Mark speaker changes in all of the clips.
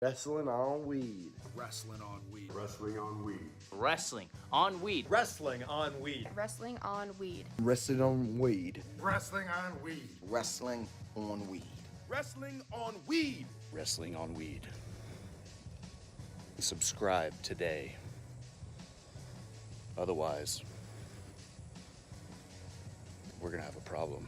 Speaker 1: Wrestling on weed.
Speaker 2: Wrestling on weed.
Speaker 3: Wrestling on weed.
Speaker 4: Wrestling on weed.
Speaker 5: Wrestling on weed.
Speaker 6: Wrestling on weed.
Speaker 1: Wrestling on weed.
Speaker 2: Wrestling on weed.
Speaker 7: Wrestling on weed.
Speaker 2: Wrestling on weed.
Speaker 8: Wrestling on weed. Subscribe today. Otherwise, we're gonna have a problem.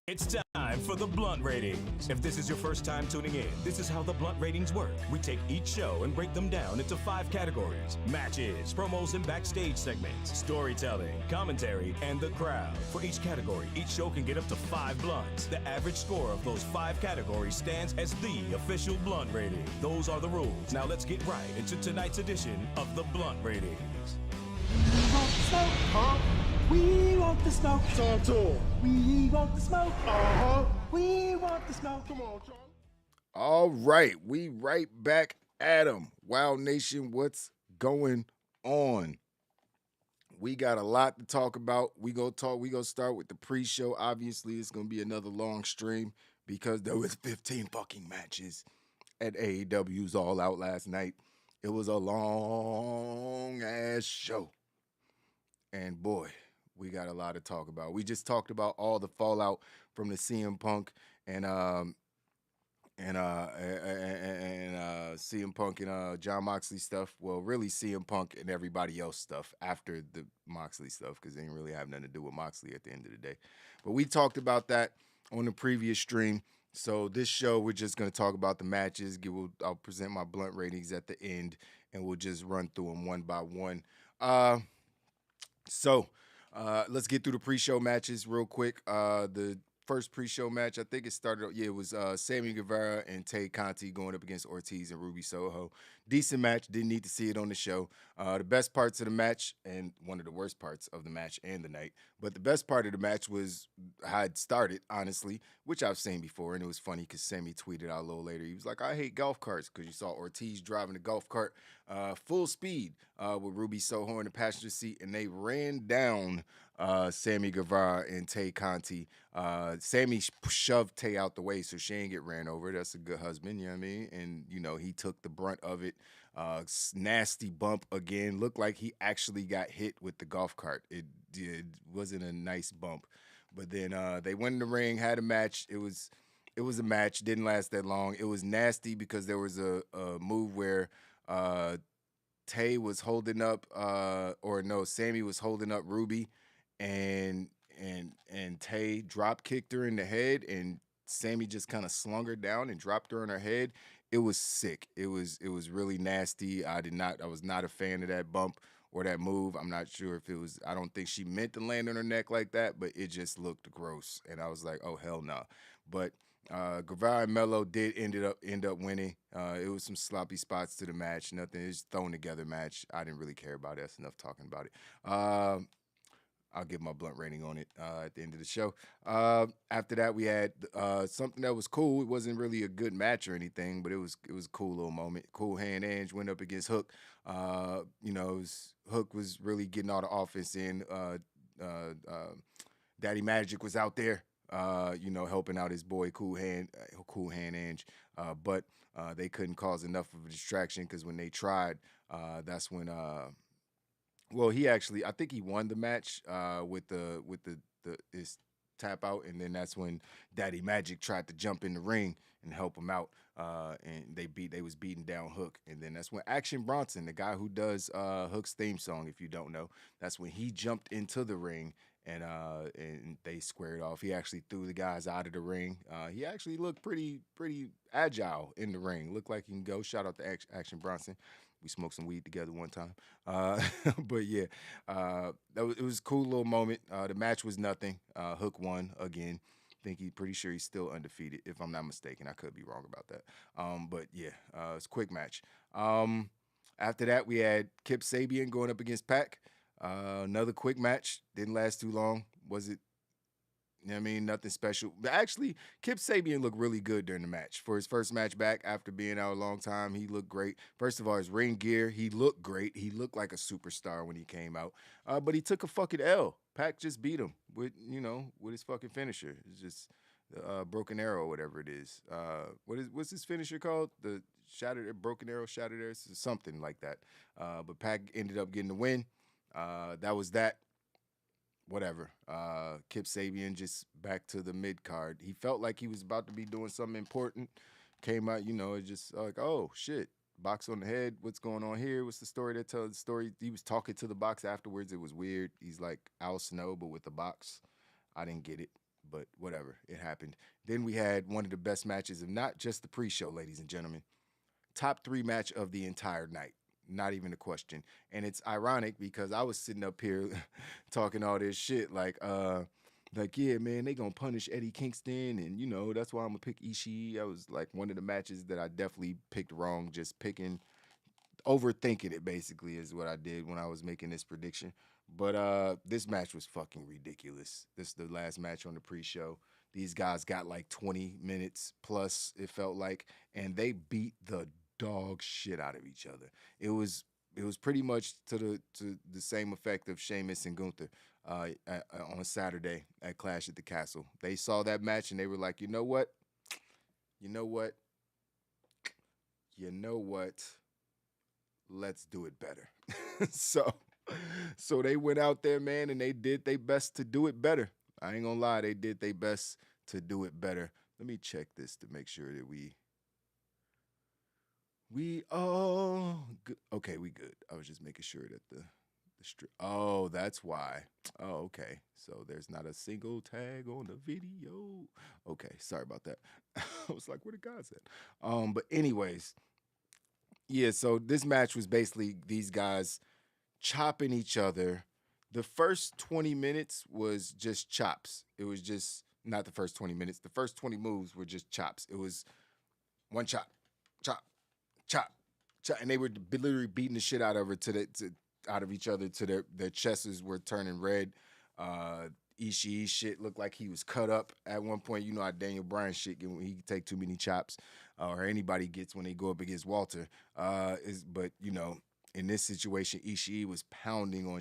Speaker 9: It's time for the Blunt Ratings. If this is your first time tuning in, this is how the Blunt Ratings work. We take each show and break them down into 5 categories: matches, promos and backstage segments, storytelling, commentary, and the crowd. For each category, each show can get up to 5 blunts. The average score of those 5 categories stands as the official Blunt Rating. Those are the rules. Now let's get right into tonight's edition of the Blunt Ratings.
Speaker 10: We want the smoke.
Speaker 1: Talk to him.
Speaker 10: We want the smoke. We want the smoke.
Speaker 1: Come on, John.
Speaker 11: All right, we right back at 'em. Wow Nation, what's going on? We got a lot to talk about. We gonna start with the pre-show. Obviously, it's gonna be another long stream because there was 15 fucking matches at AEW's All Out last night. It was a long ass show. And boy, we got a lot to talk about. We just talked about all the fallout from the CM Punk and CM Punk and John Moxley stuff. Well, really CM Punk and everybody else stuff after the Moxley stuff, because they didn't really have nothing to do with Moxley at the end of the day. But we talked about that on the previous stream. So this show, we're just going to talk about the matches. I'll present my Blunt Ratings at the end, and we'll just run through them one by one. So let's get through the pre-show matches real quick. The first pre-show match, I think it was Sammy Guevara and Tay Conti going up against Ortiz and Ruby Soho. Decent match. Didn't need to see it on the show. The best parts of the match, and one of the worst parts of the match and the night, but the best part of the match was how it started, honestly, which I've seen before, and it was funny because Sammy tweeted out a little later. He was like, I hate golf carts, because you saw Ortiz driving the golf cart full speed with Ruby Soho in the passenger seat, and they ran down Sammy Guevara and Tay Conti. Sammy shoved Tay out the way so she ain't get ran over. That's a good husband, you know what I mean? And, he took the brunt of it. Nasty bump again. Looked like he actually got hit with the golf cart. It wasn't a nice bump. But then they went in the ring, had a match. It was a match. Didn't last that long. It was nasty because there was a move where Tay was holding up, Sammy was holding up Ruby, and Tay drop kicked her in the head, and Sammy just kind of slung her down and dropped her on her head. It was sick. It was really nasty. I was not a fan of that bump or that move. I'm not sure if it was, I don't think she meant to land on her neck like that, but it just looked gross. And I was like, oh, hell no. But Guevara and Melo did end up winning. It was some sloppy spots to the match. Nothing. It was thrown together match. I didn't really care about it. That's enough talking about it. I'll give my Blunt Rating on it at the end of the show. After that, we had something that was cool. It wasn't really a good match or anything, but it was a cool little moment. Cool Hand Ange went up against Hook. Hook was really getting all the offense in. Daddy Magic was out there, helping out his boy Cool Hand Ange. But they couldn't cause enough of a distraction, because when they tried, that's when I think he won the match with his tap out, and then that's when Daddy Magic tried to jump in the ring and help him out, and they was beating down Hook, and then that's when Action Bronson, the guy who does Hook's theme song, if you don't know, that's when he jumped into the ring, and they squared off. He actually threw the guys out of the ring. He actually looked pretty agile in the ring. Looked like he can go. Shout out to Action Bronson. We smoked some weed together one time. But yeah, it was a cool little moment. The match was nothing. Hook won again. Pretty sure he's still undefeated, if I'm not mistaken. I could be wrong about that. But yeah, it's a quick match. After that, we had Kip Sabian going up against Pac. Another quick match. Didn't last too long. You know what I mean? Nothing special. But actually, Kip Sabian looked really good during the match. For his first match back after being out a long time, he looked great. First of all, his ring gear, he looked great. He looked like a superstar when he came out. But he took a fucking L. Pac just beat him with, with his fucking finisher. It's just Broken Arrow, whatever it is. What's his finisher called? The Broken Arrow, Shattered Arrow, something like that. But Pac ended up getting the win. That was that. Whatever. Kip Sabian just back to the mid card. He felt like he was about to be doing something important. Came out, it's just like, oh shit, box on the head. What's going on here? What's the story that tells the story? He was talking to the box afterwards. It was weird. He's like Al Snow, but with the box. I didn't get it, but whatever. It happened. Then we had one of the best matches of not just the pre-show, ladies and gentlemen. Top 3 match of the entire night. Not even a question. And it's ironic because I was sitting up here talking all this shit like, yeah, man, they gonna punish Eddie Kingston, and that's why I'm gonna pick Ishii. That was like one of the matches that I definitely picked wrong, just overthinking it basically is what I did when I was making this prediction. But this match was fucking ridiculous. This is the last match on the pre-show. These guys got like 20 minutes plus, it felt like, and they beat the dog shit out of each other. It was pretty much to the same effect of Sheamus and Gunther on Saturday at Clash at the Castle. They saw that match and they were like, you know what? Let's do it better. So they went out there, man, and they did their best to do it better. I ain't gonna lie, they did their best to do it better. Let me check this to make sure that we all good. Okay, we good. I was just making sure that the oh, that's why. Oh, okay. So there's not a single tag on the video. Okay, sorry about that. I was like, where the guys at? But anyways, yeah, so this match was basically these guys chopping each other. The first 20 minutes was just chops. It was just not the first 20 minutes. The first 20 moves were just chops. It was one chop, chop, chop, chop, and they were literally beating the shit out of her out of each other to their chests were turning red. Ishii shit looked like he was cut up at one point. You know how Daniel Bryan shit get when he take too many chops, or anybody gets when they go up against Walter. But in this situation, Ishii was pounding on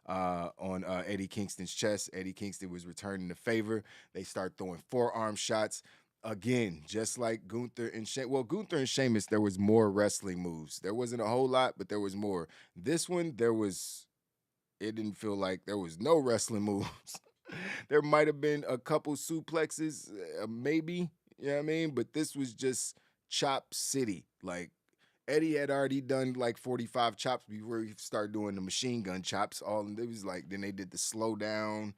Speaker 11: on Eddie Kingston's chest. Eddie Kingston was returning the favor. They start throwing forearm shots. Again, just like Gunther and Sheamus. Well, Gunther and Sheamus, there was more wrestling moves. There wasn't a whole lot, but there was more. This one, it didn't feel like there was no wrestling moves. There might have been a couple suplexes, maybe, you know what I mean? But this was just chop city. Like, Eddie had already done like 45 chops before he started doing the machine gun chops. It was like, then they did the slow down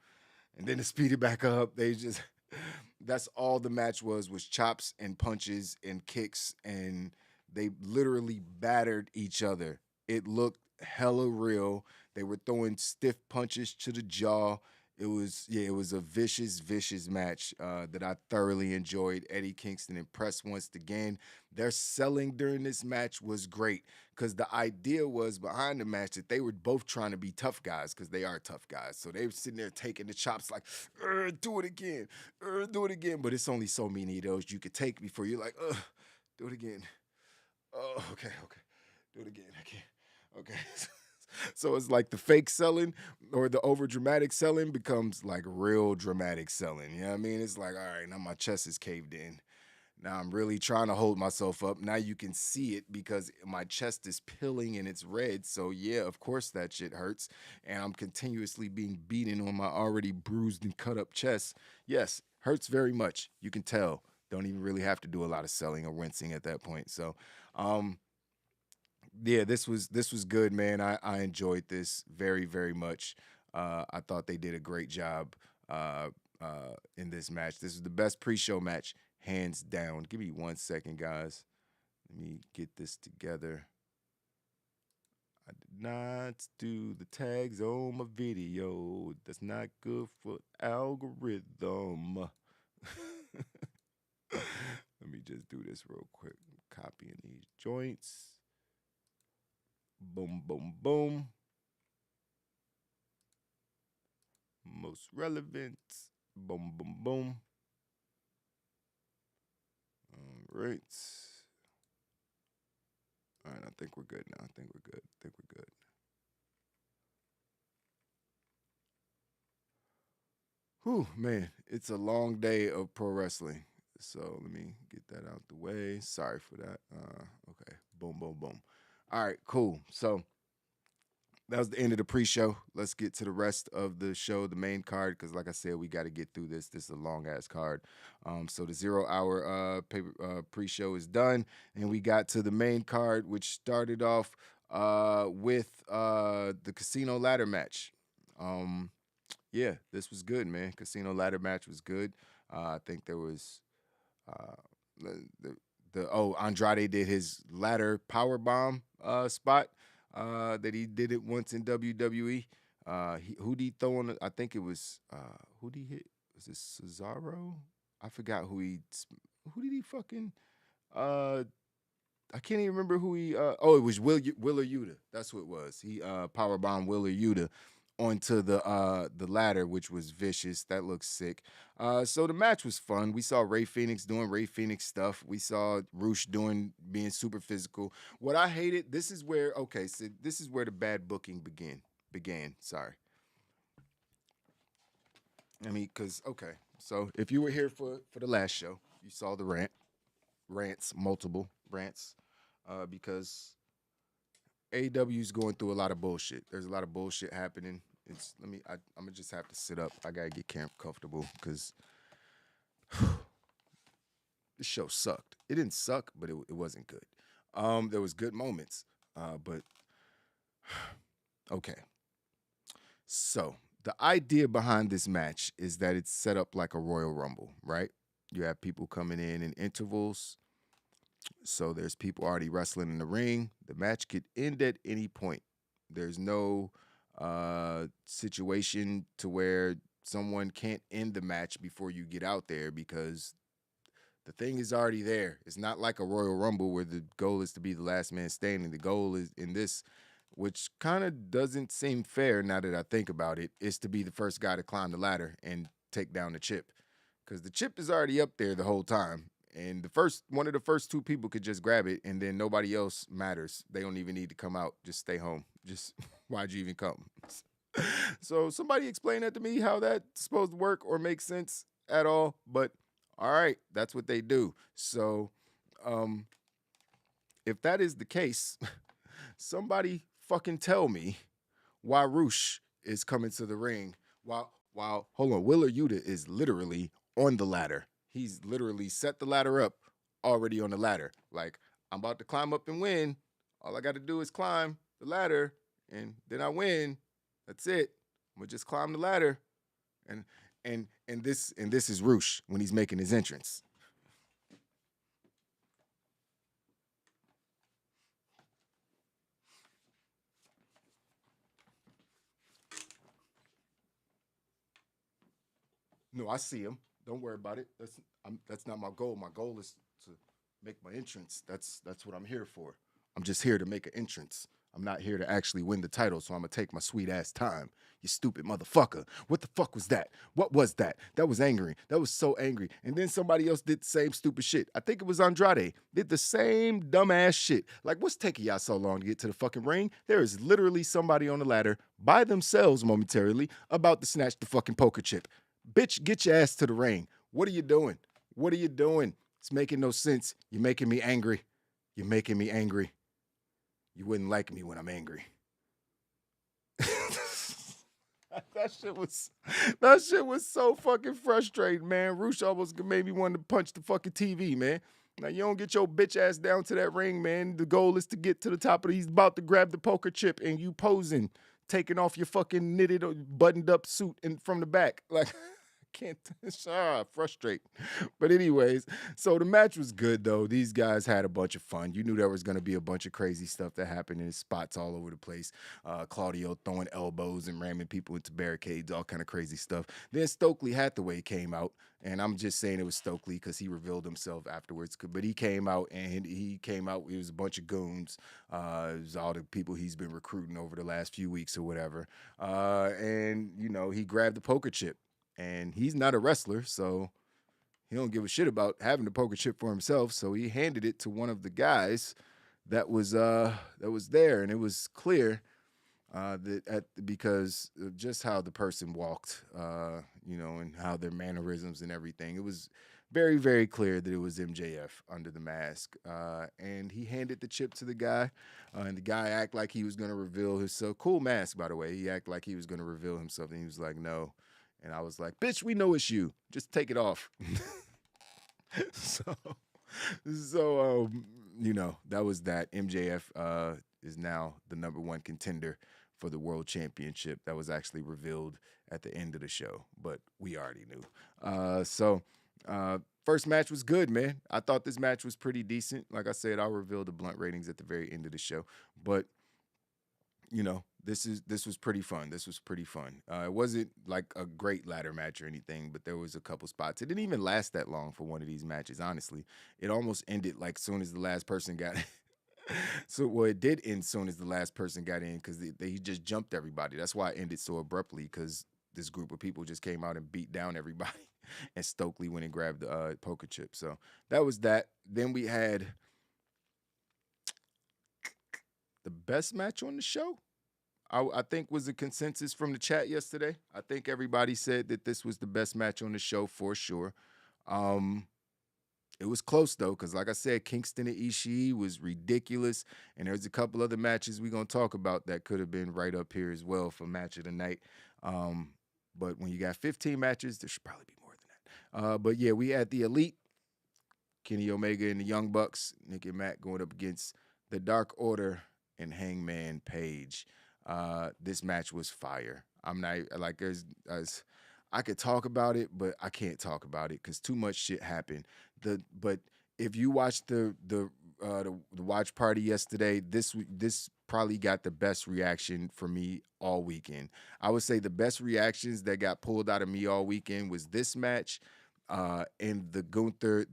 Speaker 11: and then to speed it back up. That's all the match was chops and punches and kicks, and they literally battered each other. It looked hella real. They were throwing stiff punches to the jaw. It was a vicious, vicious match that I thoroughly enjoyed. Eddie Kingston impressed once again. Their selling during this match was great because the idea was behind the match that they were both trying to be tough guys because they are tough guys. So they were sitting there taking the chops like, do it again, do it again. But it's only so many of those you could take before you're like, do it again. Oh, okay, do it again. I can't. Okay. So it's like the fake selling or the over dramatic selling becomes like real dramatic selling. You know what I mean? It's like, all right, now my chest is caved in. Now I'm really trying to hold myself up. Now you can see it because my chest is pilling and it's red. So yeah, of course that shit hurts. And I'm continuously being beaten on my already bruised and cut up chest. Yes, hurts very much. You can tell. Don't even really have to do a lot of selling or wincing at that point. So, yeah, this was good, man. I enjoyed this very, very much. I thought they did a great job in this match. This is the best pre-show match, hands down. Give me 1 second, guys. Let me get this together. I did not do the tags on my video. That's not good for algorithm. Let me just do this real quick. Copying these joints. Boom, boom, boom. Most relevant. Boom, boom, boom. All right. All right, I think we're good now. I think we're good. Whew, man, it's a long day of pro wrestling. So let me get that out the way. Sorry for that. Okay, boom, boom, boom. All right, cool. So that was the end of the pre-show. Let's get to the rest of the show, the main card, because like I said, we got to get through this. This is a long-ass card. So the 0 hour pre-show is done, and we got to the main card, which started off with the casino ladder match. Yeah, this was good, man. Casino ladder match was good. I think there was Andrade did his ladder power bomb spot that he did it once in WWE. Who did he throw on? I think it was who did he hit? Was it Cesaro? I forgot who did he fucking I can't even remember who he it was Willer Yuta. That's who it was. He power bombed Willer Yuta onto the ladder, which was vicious. That looks sick. So the match was fun. We saw Rey Fenix doing Rey Fenix stuff. We saw Roosh being super physical. What I hated, this is where the bad booking began. Sorry. I mean, so if you were here for the last show, you saw the multiple rants, because AEW is going through a lot of bullshit. There's a lot of bullshit happening. I'm gonna just have to sit up. I gotta get comfortable because this show sucked. It didn't suck, but it wasn't good. There was good moments, but okay. So the idea behind this match is that it's set up like a Royal Rumble, right? You have people coming in intervals. So there's people already wrestling in the ring. The match could end at any point. There's no situation to where someone can't end the match before you get out there because the thing is already there. It's not like a Royal Rumble where the goal is to be the last man standing. The goal is in this, which kind of doesn't seem fair now that I think about it, is to be the first guy to climb the ladder and take down the chip. Because the chip is already up there the whole time. And one of the first two people could just grab it, and then nobody else matters. They don't even need to come out. Just stay home. Just why'd you even come? So somebody explain that to me, how that's supposed to work or make sense at all. But all right, that's what they do. So if that is the case, somebody fucking tell me why Roosh is coming to the ring while hold on, Willer Yuta is literally on the ladder. He's literally set the ladder up, already on the ladder. Like, I'm about to climb up and win. All I got to do is climb the ladder, and then I win. That's it. I'm gonna just climb the ladder, and this is Roosh when he's making his entrance. No, I see him. Don't worry about it. That's not my goal. My goal is to make my entrance. That's what I'm here for. I'm just here to make an entrance. I'm not here to actually win the title, so I'm going to take my sweet ass time. You stupid motherfucker. What the fuck was that? What was that? That was angry. That was so angry. And then somebody else did the same stupid shit. I think it was Andrade. Did the same dumbass shit. Like, what's taking y'all so long to get to the fucking ring? There is literally somebody on the ladder by themselves momentarily about to snatch the fucking poker chip. Bitch, get your ass to the ring. What are you doing? What are you doing? It's making no sense. You're making me angry. You're making me angry. You wouldn't like me when I'm angry. That shit was so fucking frustrating, man. Roosh almost made me want to punch the fucking TV, man. Now, you don't get your bitch ass down to that ring, man. The goal is to get to the top of he's about to grab the poker chip and you posing, taking off your fucking knitted or buttoned up suit from the back. Like, can't frustrate. But anyways, so the match was good though. These guys had a bunch of fun. You knew there was going to be a bunch of crazy stuff that happened in spots all over the place. Claudio throwing elbows and ramming people into barricades, all kind of crazy stuff. Then Stokely Hathaway came out, and I'm just saying it was Stokely because he revealed himself afterwards. But he came out, and it was a bunch of goons. It was all the people he's been recruiting over the last few weeks or whatever. And he grabbed the poker chip. And he's not a wrestler, so he don't give a shit about having the poker chip for himself. So he handed it to one of the guys that was there, and it was clear because of just how the person walked, and how their mannerisms and everything. It was very, very clear that it was MJF under the mask. And he handed the chip to the guy, and the guy acted like he was going to reveal himself. Cool mask, by the way. He acted like he was going to reveal himself, and he was like, no. And I was like, bitch, we know it's you. Just take it off. So that was that. MJF is now the number one contender for the world championship. That was actually revealed at the end of the show, but we already knew. First match was good, man. I thought this match was pretty decent. Like I said, I'll reveal the blunt ratings at the very end of the show. But this was pretty fun. This was pretty fun. It wasn't like a great ladder match or anything, but there was a couple spots. It didn't even last that long for one of these matches, honestly. It almost ended like soon as the last person got it did end soon as the last person got in because he just jumped everybody. That's why it ended so abruptly, because this group of people just came out and beat down everybody, and Stokely went and grabbed the poker chip. So that was that. Then we had the best match on the show. I think was a consensus from the chat yesterday. I think everybody said that this was the best match on the show for sure. It was close though, because like I said, Kingston and Ishii was ridiculous, and there's a couple other matches we're gonna talk about that could have been right up here as well for match of the night. But when you got 15 matches, there should probably be more than that. But yeah, we had the Elite, Kenny Omega and the Young Bucks, Nick and Matt going up against the Dark Order and Hangman Page. This match was fire. I'm not like I could talk about it, but I can't talk about it because too much shit happened. But if you watched the watch party yesterday, this probably got the best reaction for me all weekend. I would say the best reactions that got pulled out of me all weekend was this match, and the Gunther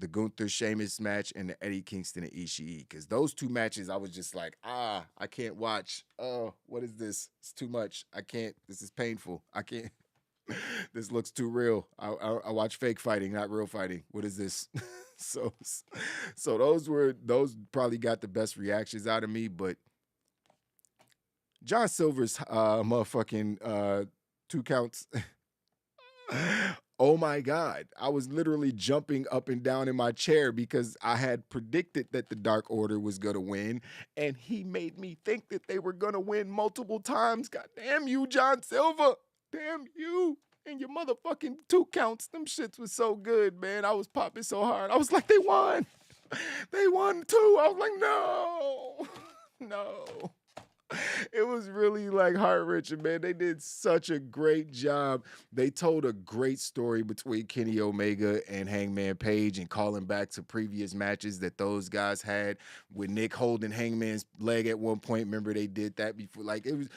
Speaker 11: Sheamus match, and the Eddie Kingston and Ishii, because those two matches I was just like, I can't watch. Oh, what is this? It's too much. I can't. This is painful. I can't. This looks too real. I watch fake fighting, not real fighting. What is this? So those probably got the best reactions out of me. But John Silver's motherfucking 2 counts. Oh my God. I was literally jumping up and down in my chair because I had predicted that the Dark Order was going to win, and he made me think that they were going to win multiple times. God damn you, John Silver. Damn you and your motherfucking 2 counts. Them shits was so good, man. I was popping so hard. I was like, they won. They won too. I was like, no. It was really like heart-wrenching, man. They did such a great job. They told a great story between Kenny Omega and Hangman Page, and calling back to previous matches that those guys had with Nick holding Hangman's leg at one point. Remember they did that before? Like it was.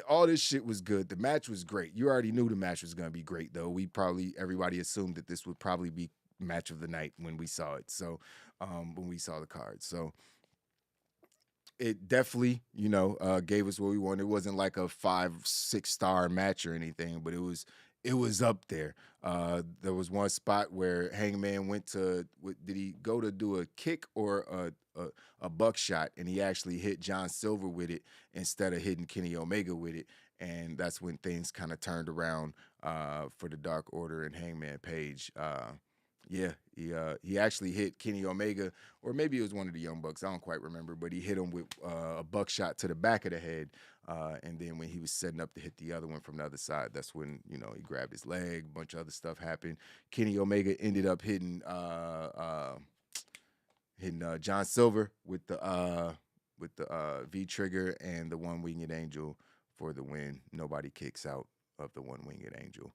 Speaker 11: All this shit was good. The match was great. You already knew the match was going to be great, though. Everybody assumed that this would probably be match of the night when we saw it. So, when we saw the card. So, it definitely, gave us what we wanted. It wasn't like a 5-6 star match or anything, but it was up there. There was one spot where Hangman did he go to do a kick or a buckshot, and he actually hit John Silver with it instead of hitting Kenny Omega with it, and that's when things kind of turned around for the Dark Order and Hangman Page. He actually hit Kenny Omega, or maybe it was one of the Young Bucks. I don't quite remember, but he hit him with a buckshot to the back of the head. And then when he was setting up to hit the other one from the other side, that's when, he grabbed his leg. A bunch of other stuff happened. Kenny Omega ended up hitting John Silver with the V trigger and the one winged angel for the win. Nobody kicks out of the one winged angel.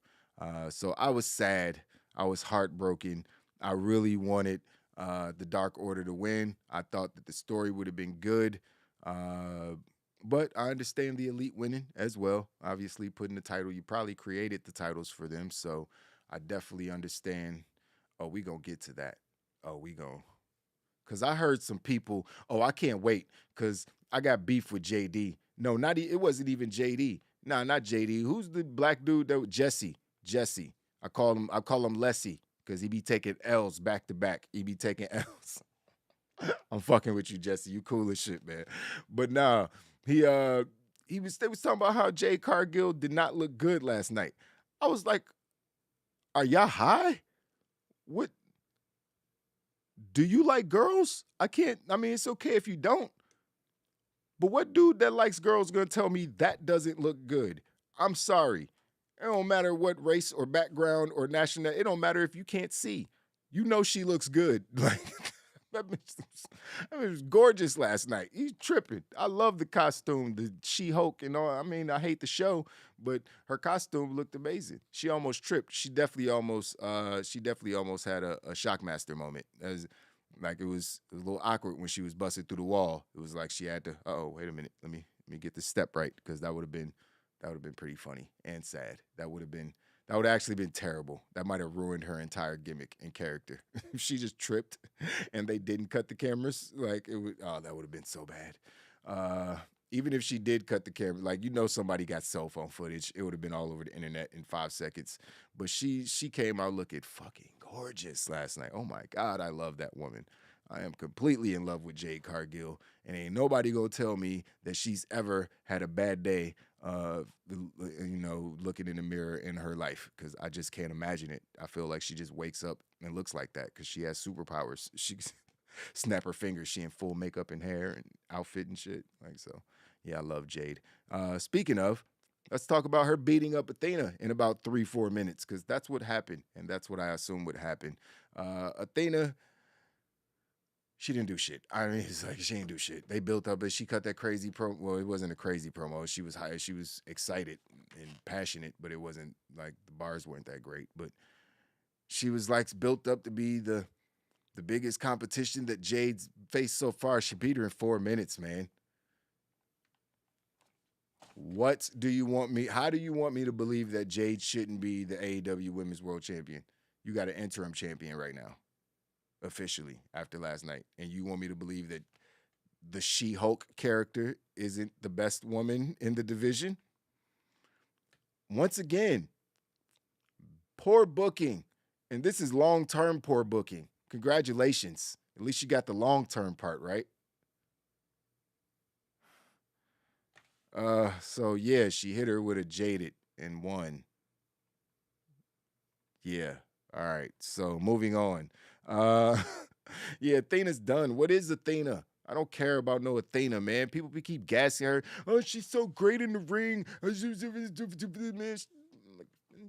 Speaker 11: So I was sad. I was heartbroken. I really wanted the Dark Order to win. I thought that the story would have been good. But I understand the Elite winning as well. Obviously, putting the title, you probably created the titles for them. So I definitely understand. Oh, we going to get to that. Oh, we going to. Because I heard some people, oh, I can't wait because I got beef with JD. No, it wasn't even JD. Nah, not JD. Who's the black dude that Jesse? Jesse. I call him Lessie because he be taking L's back to back. He be taking L's. I'm fucking with you, Jesse. You cool as shit, man. But nah, they was talking about how Jade Cargill did not look good last night. I was like, are y'all high? What? Do you like girls? I mean, it's okay if you don't. But what dude that likes girls gonna tell me that doesn't look good? I'm sorry. It don't matter what race or background or nationality. It don't matter if you can't see. You know she looks good. Like that bitch was gorgeous last night. He's tripping. I love the costume, the She-Hulk and all. I mean, I hate the show, but her costume looked amazing. She almost tripped. She definitely almost had a Shockmaster moment. Like it was a little awkward when she was busted through the wall. It was like she had to. Wait a minute. Let me get this step right because that would have been pretty funny and sad. That would have actually been terrible. That might have ruined her entire gimmick and character. If she just tripped and they didn't cut the cameras, like it would. Oh, that would have been so bad. Even if she did cut the camera, like somebody got cell phone footage, it would have been all over the internet in 5 seconds. But she came out looking fucking gorgeous last night. Oh my God, I love that woman. I am completely in love with Jade Cargill, and ain't nobody gonna tell me that she's ever had a bad day, looking in the mirror in her life, because I just can't imagine it. I feel like she just wakes up and looks like that because she has superpowers. She snap her fingers, she in full makeup and hair and outfit and shit. Like so, yeah, I love Jade. Speaking of, let's talk about her beating up Athena in about 3-4 minutes, because that's what happened, and that's what I assume would happen. Athena. She didn't do shit. I mean, it's like she didn't do shit. They built up, but she cut that crazy promo. Well, it wasn't a crazy promo. She was high. She was excited and passionate, but it wasn't like the bars weren't that great. But she was like built up to be the biggest competition that Jade's faced so far. She beat her in 4 minutes, man. What do you want me? How do you want me to believe that Jade shouldn't be the AEW Women's World Champion? You got an interim champion right now. Officially after last night, and you want me to believe that the She-Hulk character isn't the best woman in the division? Once again, poor booking, and this is long-term poor booking. Congratulations. At least you got the long-term part right. So yeah, she hit her with a jaded and won. Yeah. All right. So moving on. Yeah, Athena's done. What is Athena? I don't care about no Athena, man. People keep gassing her. Oh, she's so great in the ring. You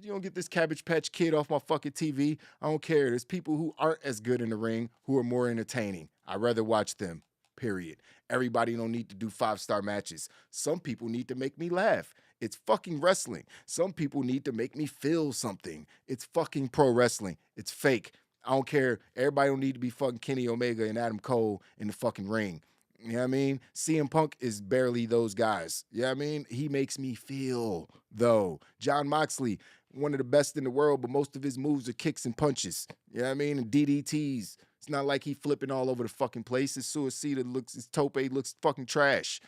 Speaker 11: don't get this Cabbage Patch Kid off my fucking TV. I don't care. There's people who aren't as good in the ring who are more entertaining. I'd rather watch them, period. Everybody don't need to do 5-star matches. Some people need to make me laugh. It's fucking wrestling. Some people need to make me feel something. It's fucking pro wrestling. It's fake. I don't care. Everybody don't need to be fucking Kenny Omega and Adam Cole in the fucking ring. You know what I mean? CM Punk is barely those guys. You know what I mean? He makes me feel, though. John Moxley, one of the best in the world, but most of his moves are kicks and punches. You know what I mean? And DDTs. It's not like he flipping all over the fucking place. His his tope looks fucking trash.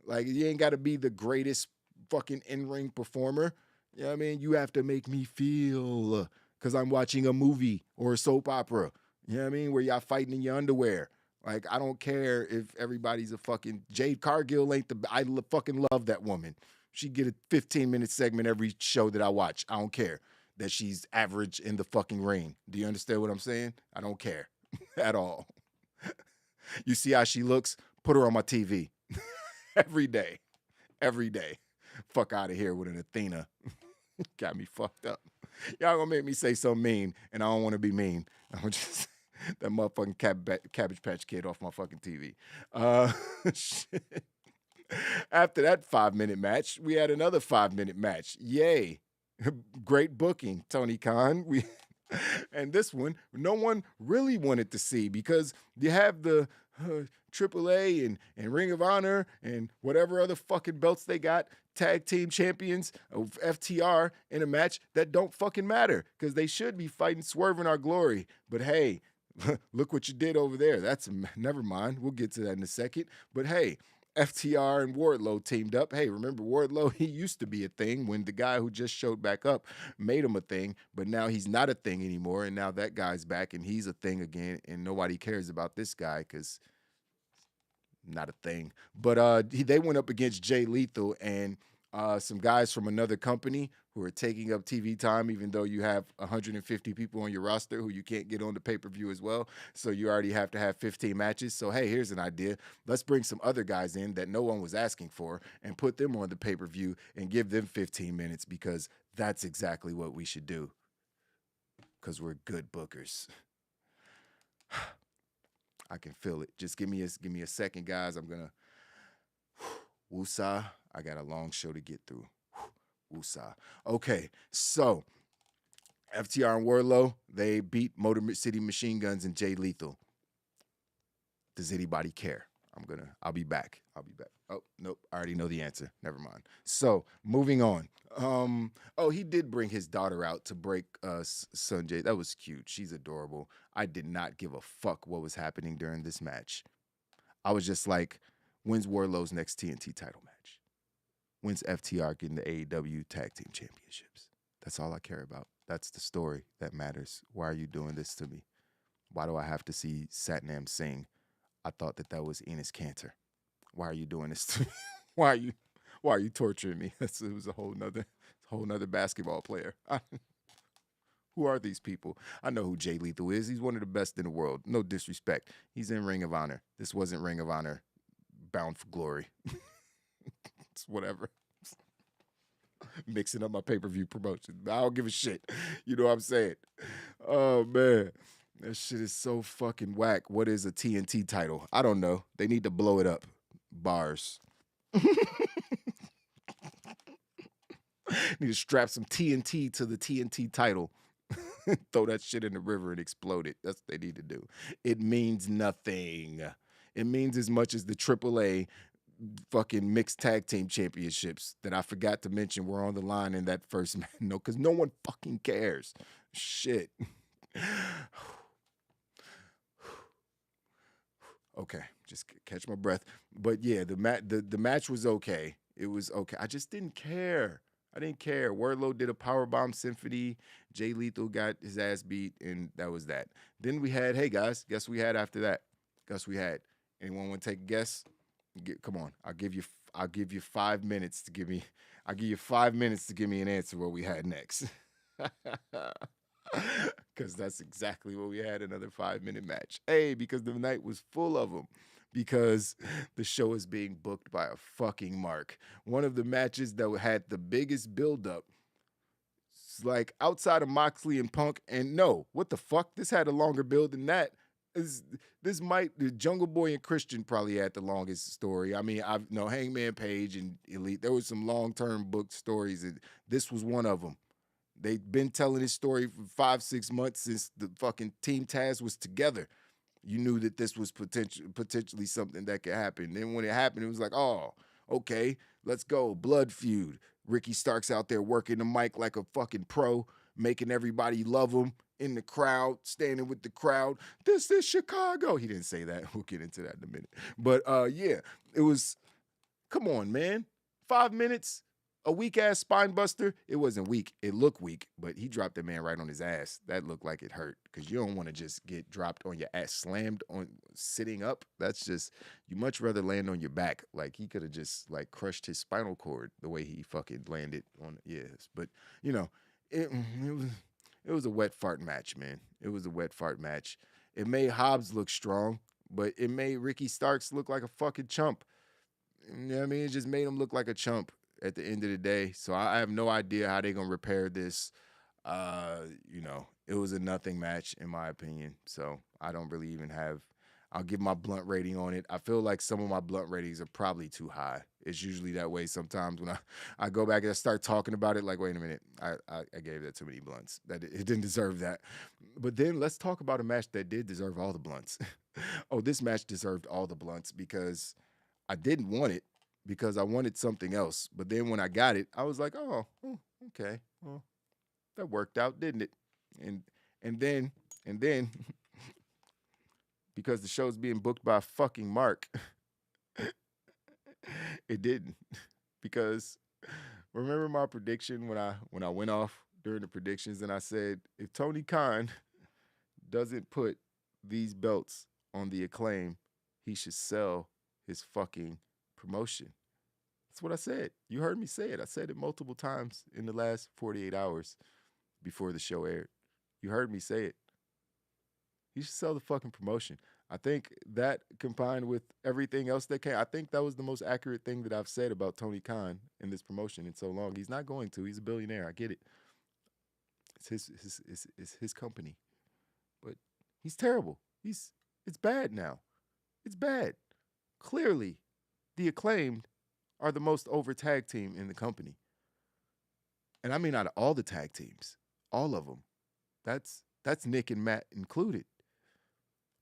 Speaker 11: Like, you ain't got to be the greatest fucking in-ring performer. You know what I mean? You have to make me feel because I'm watching a movie or a soap opera. You know what I mean? Where y'all fighting in your underwear. Like, I don't care if everybody's a fucking Jade Cargill ain't I fucking love that woman. She get a 15-minute segment every show that I watch. I don't care that she's average in the fucking ring. Do you understand what I'm saying? I don't care at all. You see how she looks? Put her on my TV every day. Every day. Fuck out of here with an Athena. Got me fucked up. Y'all gonna make me say something mean, and I don't want to be mean. I'm just that motherfucking Cabbage Patch Kid off my fucking TV. Shit. After that 5-minute match, we had another 5-minute match. Yay. Great booking, Tony Khan. And this one, no one really wanted to see because you have the AAA and Ring of Honor and whatever other fucking belts they got, tag team champions of FTR in a match that don't fucking matter because they should be fighting Swerve in Our Glory. But hey, look what you did over there. Never mind. We'll get to that in a second. But hey, FTR and Wardlow teamed up. Hey, remember Wardlow? He used to be a thing when the guy who just showed back up made him a thing, but now he's not a thing anymore. And now that guy's back and he's a thing again. And nobody cares about this guy because not a thing. But they went up against Jay Lethal and some guys from another company who are taking up TV time, even though you have 150 people on your roster who you can't get on the pay-per-view as well. So you already have to have 15 matches. So, hey, here's an idea. Let's bring some other guys in that no one was asking for and put them on the pay-per-view and give them 15 minutes because that's exactly what we should do because we're good bookers. I can feel it. Just give me a second, guys. I'm going to woosah. I got a long show to get through. Woosah. Okay, so FTR and Wardlow, they beat Motor City Machine Guns and Jay Lethal. Does anybody care? I'll be back. Oh, nope. I already know the answer. Never mind. So, moving on. He did bring his daughter out to break Sanjay. That was cute. She's adorable. I did not give a fuck what was happening during this match. I was just like, when's Wardlow's next TNT title match? When's FTR getting the AEW Tag Team Championships? That's all I care about. That's the story that matters. Why are you doing this to me? Why do I have to see Satnam Singh? I thought that was Enos Cantor. Why are you doing this to me? Why are you torturing me? It was a whole nother basketball player. Who are these people? I know who Jay Lethal is. He's one of the best in the world. No disrespect. He's in Ring of Honor. This wasn't Ring of Honor Bound for Glory. It's whatever. Mixing up my pay-per-view promotion. I don't give a shit. You know what I'm saying? Oh, man. That shit is so fucking whack. What is a TNT title? I don't know. They need to blow it up. Bars. Need to strap some TNT to the TNT title. Throw that shit in the river and explode it. That's what they need to do. It means nothing. It means as much as the AAA fucking mixed tag team championships that I forgot to mention were on the line in that first match. No, because no one fucking cares. Shit. Okay, just catch my breath. But yeah, the match was okay. It was okay. I just didn't care. I didn't care. Wardlow did a powerbomb symphony. Jay Lethal got his ass beat, and that was that. Then we had, hey guys, guess we had after that. Guess we had. Anyone want to take a guess? Come on, I'll give you 5 minutes to give me. I'll give you 5 minutes to give me an answer what we had next. Because that's exactly what we had, another 5-minute match. Hey, because the night was full of them. Because the show is being booked by a fucking mark. One of the matches that had the biggest buildup, like outside of Moxley and Punk, and no, what the fuck? This had a longer build than that. The Jungle Boy and Christian probably had the longest story. I mean, Hangman Page and Elite, there was some long-term booked stories, and this was one of them. They've been telling this story for 5-6 months since the fucking Team Taz was together. You knew that this was potentially something that could happen. Then when it happened, it was like, oh, okay, let's go. Blood feud. Ricky Stark's out there working the mic like a fucking pro, making everybody love him in the crowd, standing with the crowd. This is Chicago. He didn't say that. We'll get into that in a minute. But yeah, it was, come on, man. 5 minutes. A weak-ass spine buster, it wasn't weak. It looked weak, but he dropped that man right on his ass. That looked like it hurt because you don't want to just get dropped on your ass, slammed on sitting up. That's just, you much rather land on your back. Like, he could have just, like, crushed his spinal cord the way he fucking landed on it. Yes, but, you know, it was a wet fart match, man. It was a wet fart match. It made Hobbs look strong, but it made Ricky Starks look like a fucking chump. You know what I mean? It just made him look like a chump at the end of the day. So I have no idea how they're going to repair this. It was a nothing match in my opinion. So I don't really even have, I'll give my blunt rating on it. I feel like some of my blunt ratings are probably too high. It's usually that way sometimes when I go back and I start talking about it, like, wait a minute, I gave that too many blunts. That it didn't deserve that. But then let's talk about a match that did deserve all the blunts. Oh, this match deserved all the blunts because I didn't want it, because I wanted something else. But then when I got it, I was like, oh, okay. Well, that worked out, didn't it? And then because the show's being booked by fucking Mark, it didn't. Because remember my prediction when I went off during the predictions and I said, if Tony Khan doesn't put these belts on the Acclaim, he should sell his fucking promotion. That's what I said. You heard me say it. I said it multiple times in the last 48 hours before the show aired. You heard me say it. He should sell the fucking promotion. I think that combined with everything else that came, I think that was the most accurate thing that I've said about Tony Khan in this promotion in so long. He's not going to. He's a billionaire. I get it. It's his company. But he's terrible. It's bad now. It's bad. Clearly, the Acclaimed are the most over tag team in the company. And I mean out of all the tag teams, all of them. That's Nick and Matt included.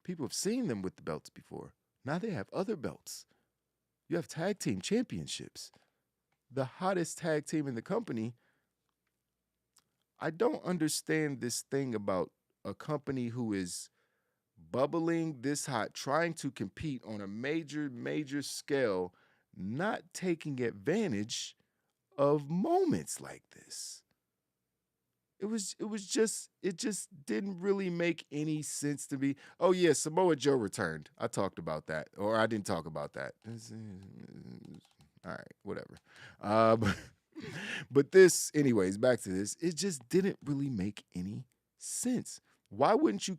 Speaker 11: People have seen them with the belts before. Now they have other belts. You have tag team championships. The hottest tag team in the company. I don't understand this thing about a company who is bubbling this hot, trying to compete on a major, major scale, not taking advantage of moments like this. It just didn't really make any sense to me. Oh yeah, Samoa Joe returned. I talked about that, or I didn't talk about that. All right, whatever. But this, anyways, back to this. It just didn't really make any sense. Why wouldn't you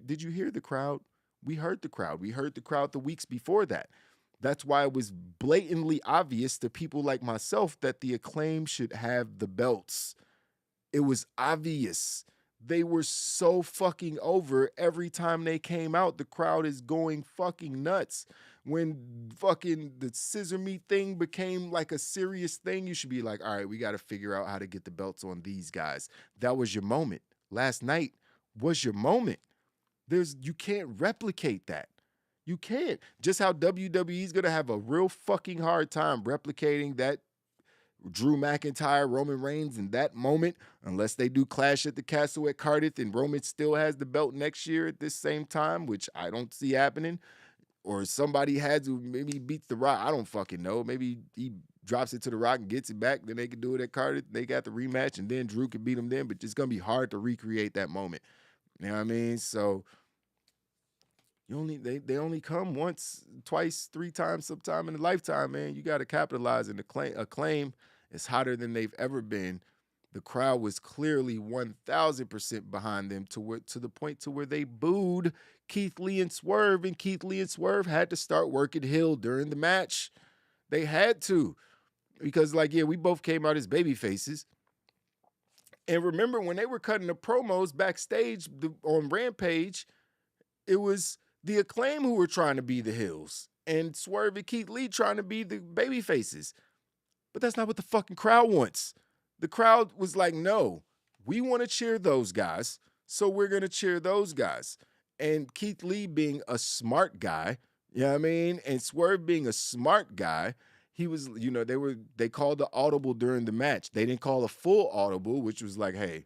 Speaker 11: did you hear the crowd? We heard the crowd. We heard the crowd the weeks before that. That's why it was blatantly obvious to people like myself that the Acclaim should have the belts. It was obvious. They were so fucking over. Every time they came out, the crowd is going fucking nuts. When fucking the scissor meat thing became like a serious thing, you should be like, all right, we got to figure out how to get the belts on these guys. That was your moment. Last night was your moment. You can't replicate that. You can't. Just how WWE's going to have a real fucking hard time replicating that Drew McIntyre, Roman Reigns in that moment, unless they do Clash at the Castle at Cardiff and Roman still has the belt next year at this same time, which I don't see happening. Or somebody had to, maybe he beats The Rock. I don't fucking know. Maybe he drops it to The Rock and gets it back. Then they can do it at Cardiff. They got the rematch, and then Drew can beat him then. But it's going to be hard to recreate that moment. You know what I mean? So they only come once, twice, three times, sometime in a lifetime, man. You got to capitalize, and Acclaim is hotter than they've ever been. The crowd was clearly 1,000% behind them to the point to where they booed Keith Lee and Swerve, and Keith Lee and Swerve had to start working heel during the match. They had to, because we both came out as baby faces. And remember when they were cutting the promos backstage on Rampage, it was the Acclaim who were trying to be the heels and Swerve and Keith Lee trying to be the baby faces. But that's not what the fucking crowd wants. The crowd was like, no, we want to cheer those guys, so we're going to cheer those guys. And Keith Lee being a smart guy, you know what I mean? And Swerve being a smart guy, he was, they called the audible during the match. They didn't call a full audible, which was like, hey,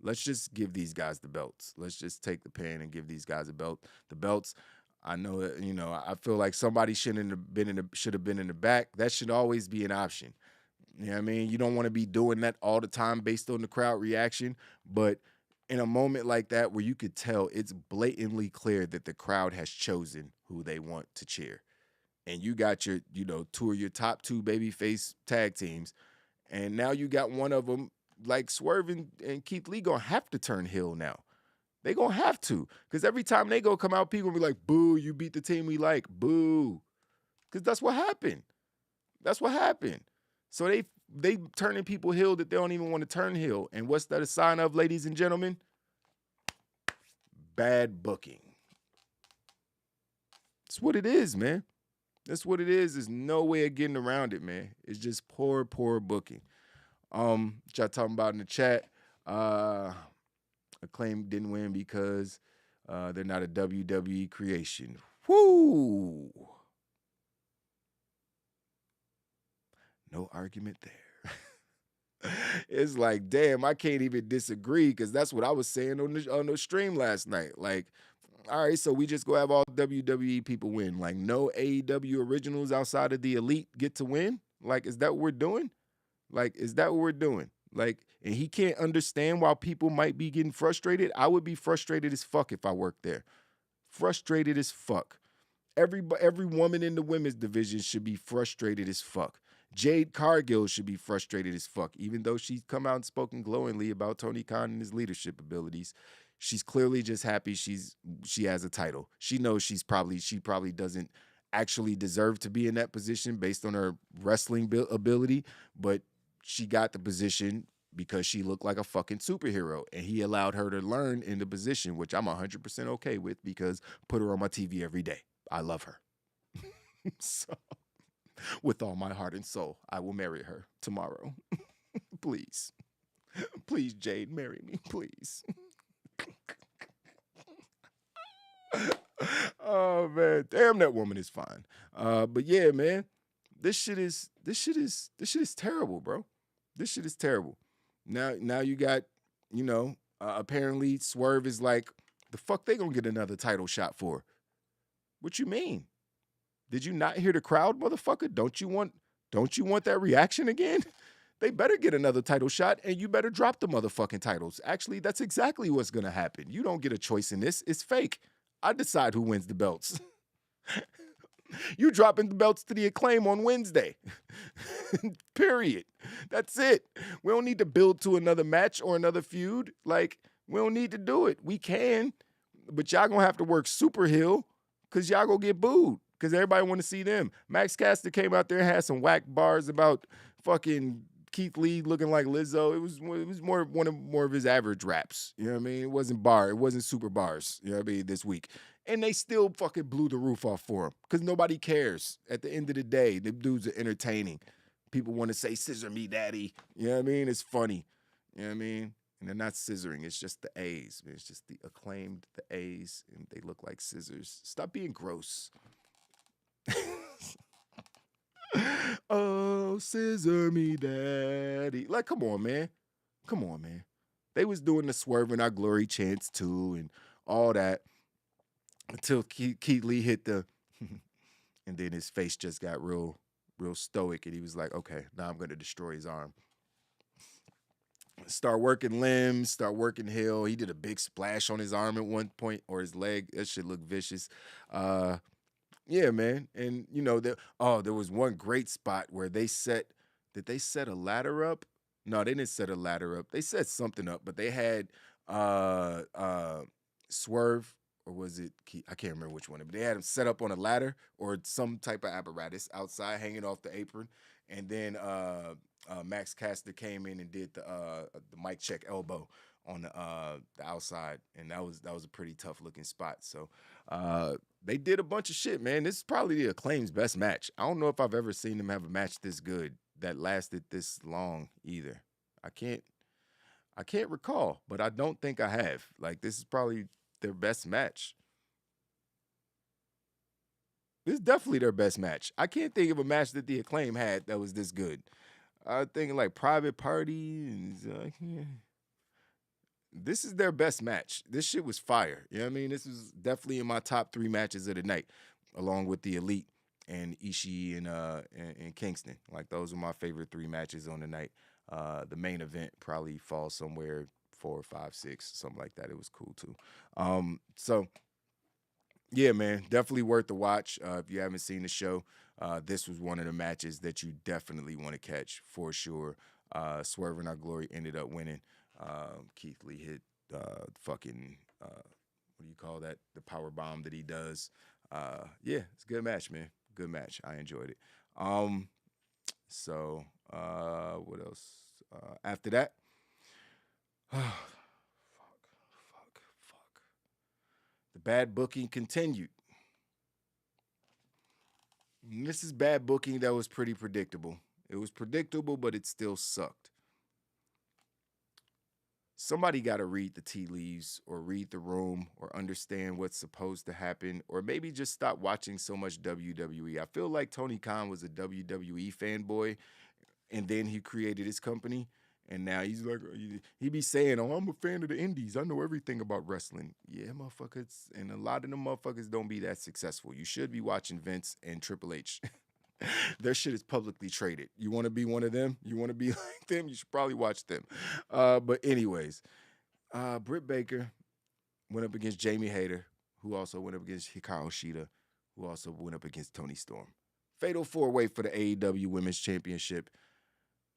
Speaker 11: let's just give these guys the belts. Let's just take the pen and give these guys the belts. I know that, I feel like somebody should have been in the back. That should always be an option. You know what I mean? You don't want to be doing that all the time based on the crowd reaction. But in a moment like that where you could tell it's blatantly clear that the crowd has chosen who they want to cheer. And you got your, two of your top two babyface tag teams. And now you got one of them like Swerve and Keith Lee going to have to turn heel now. They going to have to. Because every time they go come out, people will be like, boo, you beat the team we like. Boo. Because that's what happened. That's what happened. So they turning people heel that they don't even want to turn heel. And what's that a sign of, ladies and gentlemen? Bad booking. That's what it is, man. That's what it is. There's no way of getting around it, man. It's just poor booking. What y'all talking about in the chat? Acclaim didn't win because they're not a WWE creation. Whoo! No argument there. It's like, damn, I can't even disagree because that's what I was saying on the stream last night. Like, all right, so we just go have all WWE people win. Like, no AEW originals outside of the elite get to win? Like, is that what we're doing? Like, is that what we're doing? Like, and he can't understand why people might be getting frustrated. I would be frustrated as fuck if I worked there. Frustrated as fuck. Every woman in the women's division should be frustrated as fuck. Jade Cargill should be frustrated as fuck, even though she's come out and spoken glowingly about Tony Khan and his leadership abilities. She's clearly just happy she has a title. She knows she probably doesn't actually deserve to be in that position based on her wrestling ability, but she got the position because she looked like a fucking superhero, and he allowed her to learn in the position, which I'm 100% okay with because put her on my TV every day. I love her. So, with all my heart and soul, I will marry her tomorrow. Please. Please, Jade, marry me, please. Oh, man. Damn, that woman is fine. But yeah, man, this shit is terrible, bro. This shit is terrible. Now you got, apparently Swerve is like, the fuck they gonna get another title shot for? What you mean? Did you not hear the crowd, motherfucker? Don't you want that reaction again? They better get another title shot, and you better drop the motherfucking titles. Actually, that's exactly what's gonna happen. You don't get a choice in this. It's fake. I decide who wins the belts. You dropping the belts to the Acclaim on Wednesday. Period. That's it. We don't need to build to another match or another feud. Like, we don't need to do it. We can, but y'all gonna have to work super heel because y'all gonna get booed because everybody want to see them. Max Caster came out there and had some whack bars about fucking Keith Lee looking like Lizzo. It was more of his average raps. You know what I mean? It wasn't super bars. You know what I mean? This week. And they still fucking blew the roof off for him because nobody cares. At the end of the day, the dudes are entertaining. People want to say, scissor me, daddy. You know what I mean? It's funny. You know what I mean? And they're not scissoring. It's just the A's. It's just the Acclaimed, the A's, and they look like scissors. Stop being gross. Oh, scissor me, daddy. Like, come on, man. Come on, man. They was doing the Swerve in Our Glory chants, too, and all that. Until Keith Lee hit the, and then his face just got real stoic, and he was like, okay, now I'm going to destroy his arm. Start working limbs, start working heel. He did a big splash on his arm at one point, or his leg. That shit looked vicious. Yeah, man. And, there was one great spot where did they set a ladder up? No, they didn't set a ladder up. They set something up, but they had Swerve, or was it Keith? I can't remember which one, but they had him set up on a ladder or some type of apparatus outside hanging off the apron. And then Max Caster came in and did the mic check elbow on the outside, and that was a pretty tough looking spot. So they did a bunch of shit, man. This is probably the Acclaim's best match. I don't know if I've ever seen them have a match this good that lasted this long either. I can't recall, but I don't think I have. Like, this is probably their best match. This is definitely their best match. I can't think of a match that the Acclaim had that was this good. I think like Private Party. And, this is their best match. This shit was fire. You know what I mean? This is definitely in my top 3 matches of the night, along with the Elite and Ishii and Kingston. Like, those are my favorite 3 matches on the night. The main event probably falls somewhere 4, 5, 6, something like that. It was cool too. So yeah, man, definitely worth the watch. If you haven't seen the show, this was one of the matches that you definitely want to catch for sure. Swerve in Our Glory ended up winning. Keith Lee hit fucking what do you call that? The power bomb that he does. Yeah, it's a good match, man. Good match. I enjoyed it. So what else? After that, fuck. The bad booking continued. This is bad booking that was pretty predictable. It was predictable, but it still sucked. Somebody got to read the tea leaves or read the room or understand what's supposed to happen, or maybe just stop watching so much WWE. I feel like Tony Khan was a WWE fanboy, and then he created his company, and now he's like, he be saying, oh, I'm a fan of the indies. I know everything about wrestling. Yeah, motherfuckers, and a lot of them motherfuckers don't be that successful. You should be watching Vince and Triple H. Their shit is publicly traded. You want to be one of them? You want to be like them? You should probably watch them. But anyways, Britt Baker went up against Jamie Hayter, who also went up against Hikaru Shida, who also went up against Toni Storm. Fatal four-way for the AEW Women's Championship,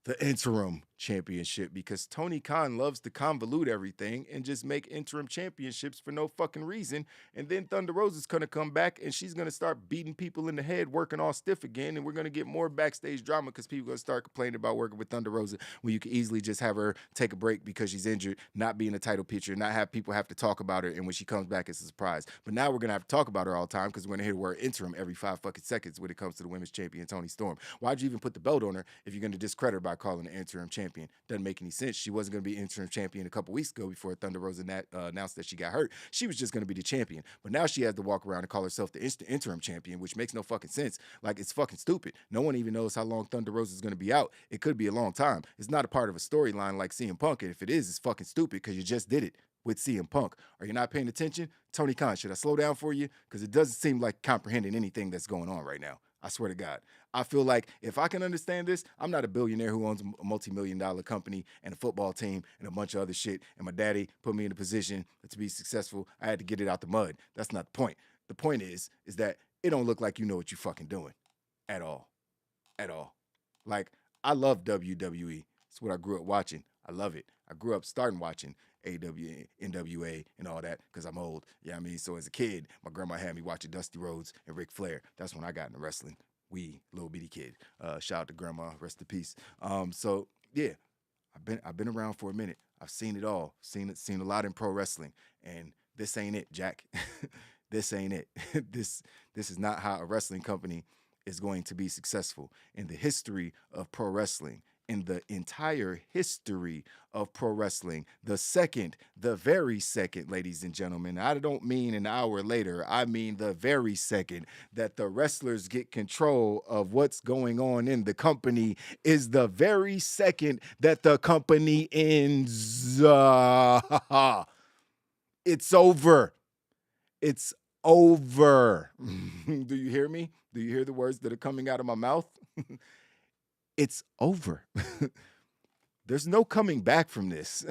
Speaker 11: the interim championship, because Tony Khan loves to convolute everything and just make interim championships for no fucking reason. And then Thunder Rosa's going to come back and she's going to start beating people in the head, working all stiff again. And we're going to get more backstage drama because people are going to start complaining about working with Thunder Rosa when you could easily just have her take a break because she's injured, not be in a title picture, not have people have to talk about her. And when she comes back, it's a surprise. But now we're going to have to talk about her all the time because we're going to hear the word interim every 5 fucking seconds when it comes to the women's champion, Toni Storm. Why'd you even put the belt on her if you're going to discredit her by calling her interim champion? Doesn't make any sense. She wasn't going to be interim champion a couple weeks ago before Thunder Rosa announced that she got hurt. She was just going to be the champion. But now she has to walk around and call herself the interim champion, which makes no fucking sense. Like, it's fucking stupid. No one even knows how long Thunder Rosa is going to be out. It could be a long time. It's not a part of a storyline like CM Punk. And if it is, it's fucking stupid because you just did it with CM Punk. Are you not paying attention? Tony Khan, should I slow down for you? Because it doesn't seem like comprehending anything that's going on right now. I swear to God. I feel like if I can understand this, I'm not a billionaire who owns a multi-million-dollar company and a football team and a bunch of other shit, and my daddy put me in a position to be successful. I had to get it out the mud. That's not the point. The point is that it don't look like you know what you're fucking doing at all. At all. Like, I love WWE. It's what I grew up watching. I love it. I grew up starting watching AEW, NWA, and all that because I'm old. Yeah, I mean, so as a kid, my grandma had me watching Dusty Rhodes and Ric Flair. That's when I got into wrestling. Little bitty kid. Shout out to grandma, rest in peace. So yeah, I've been around for a minute. I've seen it all. Seen a lot in pro wrestling, and this ain't it, Jack. This ain't it. This is not how a wrestling company is going to be successful in the history of pro wrestling. In the entire history of pro wrestling, the very second, ladies and gentlemen, I don't mean an hour later, I mean the very second that the wrestlers get control of what's going on in the company is the very second that the company ends. It's over. It's over. Do you hear me? Do you hear the words that are coming out of my mouth? It's over. There's no coming back from this.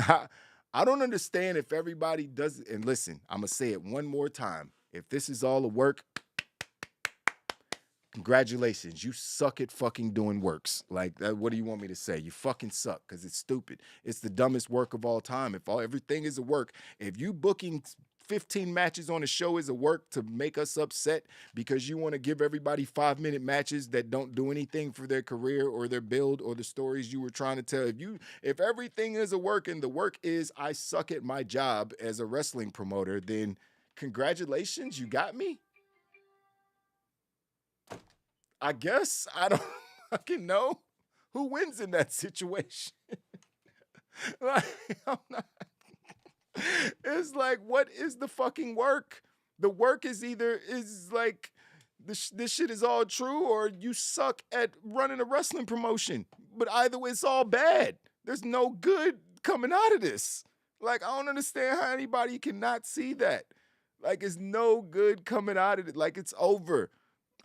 Speaker 11: I don't understand if everybody does it. And listen, I'm going to say it one more time. If this is all a work, congratulations. You suck at fucking doing works. Like, what do you want me to say? You fucking suck because it's stupid. It's the dumbest work of all time. If everything is a work, if you booking 15 matches on a show is a work to make us upset because you want to give everybody 5-minute matches that don't do anything for their career or their build or the stories you were trying to tell. If everything is a work and the work is I suck at my job as a wrestling promoter, then congratulations, you got me. I guess I don't fucking know who wins in that situation. Like, I'm not. It's like, what is the fucking work? The work is like this shit is all true or you suck at running a wrestling promotion. But either way, it's all bad. There's no good coming out of this. Like, I don't understand how anybody cannot see that. Like, it's no good coming out of it. Like, it's over.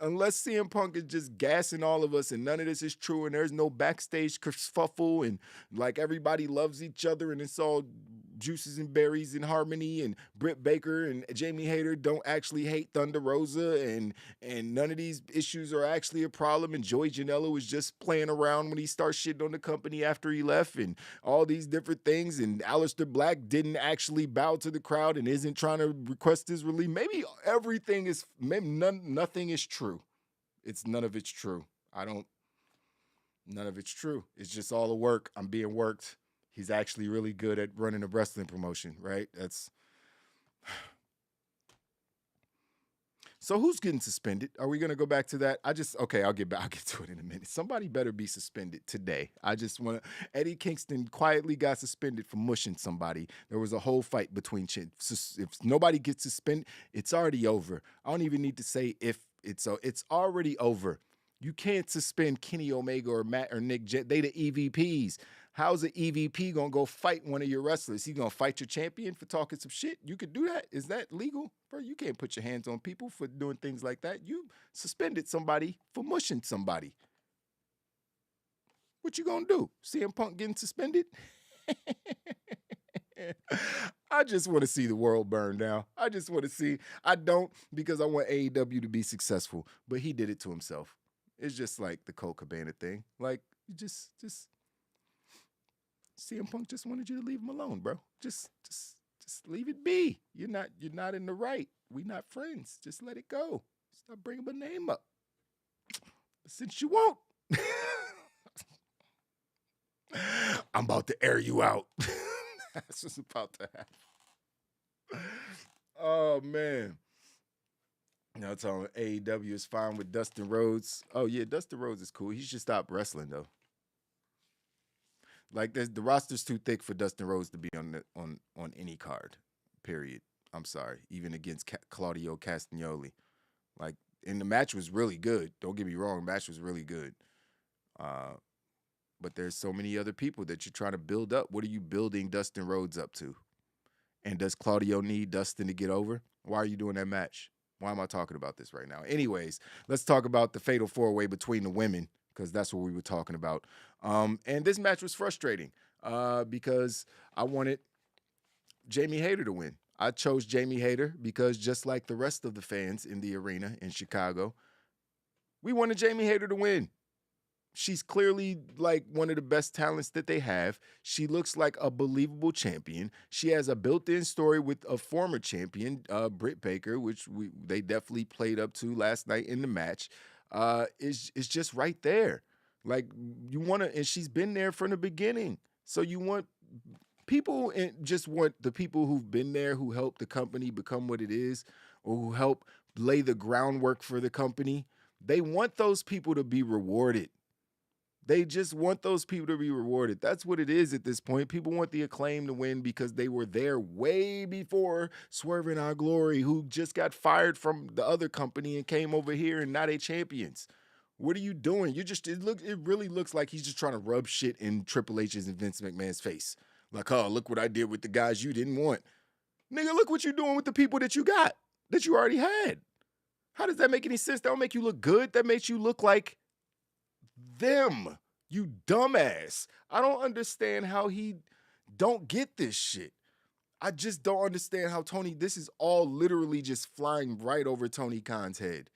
Speaker 11: Unless CM Punk is just gassing all of us and none of this is true and there's no backstage kerfuffle and like everybody loves each other and it's all juices and berries in harmony and Britt Baker and Jamie Hayter don't actually hate Thunder Rosa and none of these issues are actually a problem and Joey Janela was just playing around when he started shitting on the company after he left and all these different things and Aleister Black didn't actually bow to the crowd and isn't trying to request his release. Maybe nothing is true. None of it's true. None of it's true. It's just all a work. I'm being worked. He's actually really good at running a wrestling promotion, right? So who's getting suspended? Are we gonna go back to that? I'll get to it in a minute. Somebody better be suspended today. I just want to. Eddie Kingston quietly got suspended for mushing somebody. There was a whole fight between if nobody gets suspended, it's already over. I don't even need to say if it's already over. You can't suspend Kenny Omega or Matt or Nick. They the EVPs. How's an EVP gonna go fight one of your wrestlers? He gonna fight your champion for talking some shit? You could do that. Is that legal? Bro, you can't put your hands on people for doing things like that. You suspended somebody for mushing somebody. What you gonna do? CM Punk getting suspended? I just want to see the world burn down. I just want to see. I don't, because I want AEW to be successful, but he did it to himself. It's just like the Cole Cabana thing. Like, just CM Punk just wanted you to leave him alone, bro. Just leave it be. You're not in the right. We not friends. Just let it go. Stop bringing my name up. But since you won't, I'm about to air you out. That's what's about to happen. Oh man. Now telling AEW is fine with Dustin Rhodes. Oh yeah, Dustin Rhodes is cool. He should stop wrestling though. Like the roster's too thick for Dustin Rhodes to be on any card. Period. I'm sorry. Even against Claudio Castagnoli. Like, and the match was really good. Don't get me wrong, the match was really good. But there's so many other people that you're trying to build up. What are you building Dustin Rhodes up to? And does Claudio need Dustin to get over? Why are you doing that match? Why am I talking about this right now? Anyways, let's talk about the Fatal 4-Way between the women, because that's what we were talking about. And this match was frustrating because I wanted Jamie Hayter to win. I chose Jamie Hayter because just like the rest of the fans in the arena in Chicago, we wanted Jamie Hayter to win. She's clearly like one of the best talents that they have. She looks like a believable champion. She has a built-in story with a former champion, Britt Baker, which they definitely played up to last night in the match. It's just right there. Like, you want to, and she's been there from the beginning. So you want people, and just want the people who've been there, who helped the company become what it is, or who help lay the groundwork for the company. They want those people to be rewarded. They just want those people to be rewarded. That's what it is at this point. People want the Acclaim to win because they were there way before Swerve and Our Glory, who just got fired from the other company and came over here, and now they champions. What are you doing? It really looks like he's just trying to rub shit in Triple H's and Vince McMahon's face. Like, oh, look what I did with the guys you didn't want. Nigga, look what you're doing with the people that you got, that you already had. How does that make any sense? That don't make you look good. That makes you look like them, you dumbass. I don't understand how he don't get this shit. I just don't understand how this is all literally just flying right over Tony Khan's head.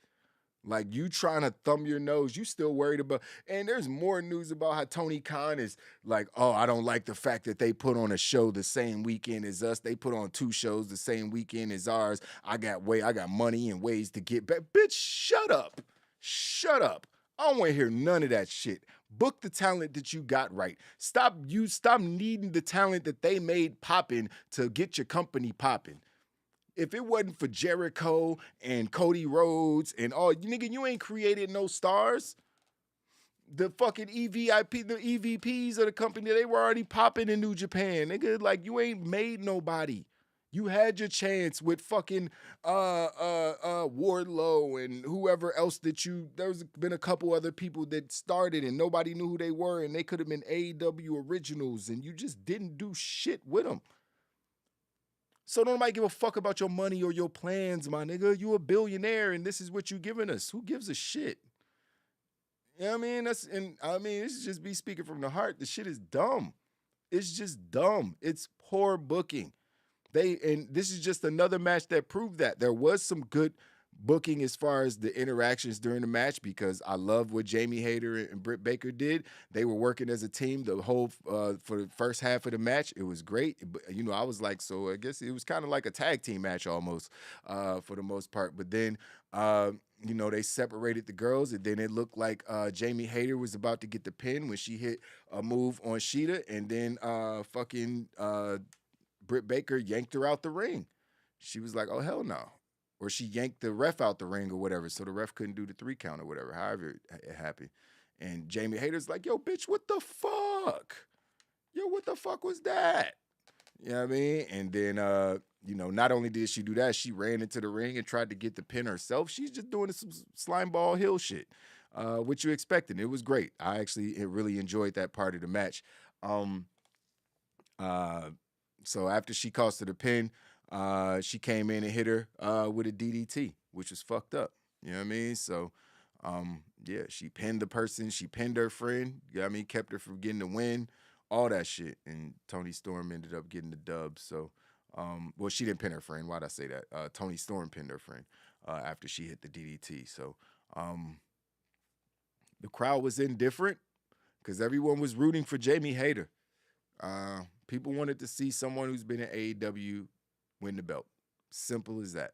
Speaker 11: Like, you trying to thumb your nose, you still worried about, and there's more news about how Tony Khan is like, oh, I don't like the fact that they put on a show the same weekend as us. They put on 2 shows the same weekend as ours. I got money and ways to get back. Bitch, shut up. Shut up. I don't want to hear none of that shit. Book the talent that you got right. Stop needing the talent that they made popping to get your company popping. If it wasn't for Jericho and Cody Rhodes and all, nigga, you ain't created no stars. The fucking the EVPs of the company, they were already popping in New Japan. Nigga, like, you ain't made nobody. You had your chance with fucking Wardlow and whoever else there's been a couple other people that started and nobody knew who they were, and they could have been AEW originals, and you just didn't do shit with them. So don't nobody give a fuck about your money or your plans, my nigga. You a billionaire, and this is what you giving us. Who gives a shit? You know what I mean? This is just me speaking from the heart. The shit is dumb. It's just dumb. It's poor booking. And this is just another match that proved that. There was some good booking as far as the interactions during the match, because I love what Jamie Hayter and Britt Baker did. They were working as a team the whole for the first half of the match. It was great. But, I was like, so I guess it was kind of like a tag team match almost for the most part. But then, they separated the girls, and then it looked like Jamie Hayter was about to get the pin when she hit a move on Sheeta, and then Britt Baker yanked her out the ring. She was like, oh, hell no. or she yanked the ref out the ring or whatever, so the ref couldn't do the 3 count or whatever, however it happened. And Jamie Hayter's like, yo, bitch, what the fuck? Yo, what the fuck was that? You know what I mean? And then, not only did she do that, she ran into the ring and tried to get the pin herself. She's just doing some slimeball heel shit, which you expected. It was great. I actually really enjoyed that part of the match. So after she costed the pin, she came in and hit her with a DDT, which was fucked up. You know what I mean? So, yeah, she pinned the person. She pinned her friend. You know what I mean? Kept her from getting the win. All that shit, and Toni Storm ended up getting the dub. So, well, she didn't pin her friend. Why'd I say that? Toni Storm pinned her friend after she hit the DDT. So, the crowd was indifferent because everyone was rooting for Jamie Hayter. People wanted to see someone who's been in AEW win the belt. Simple as that.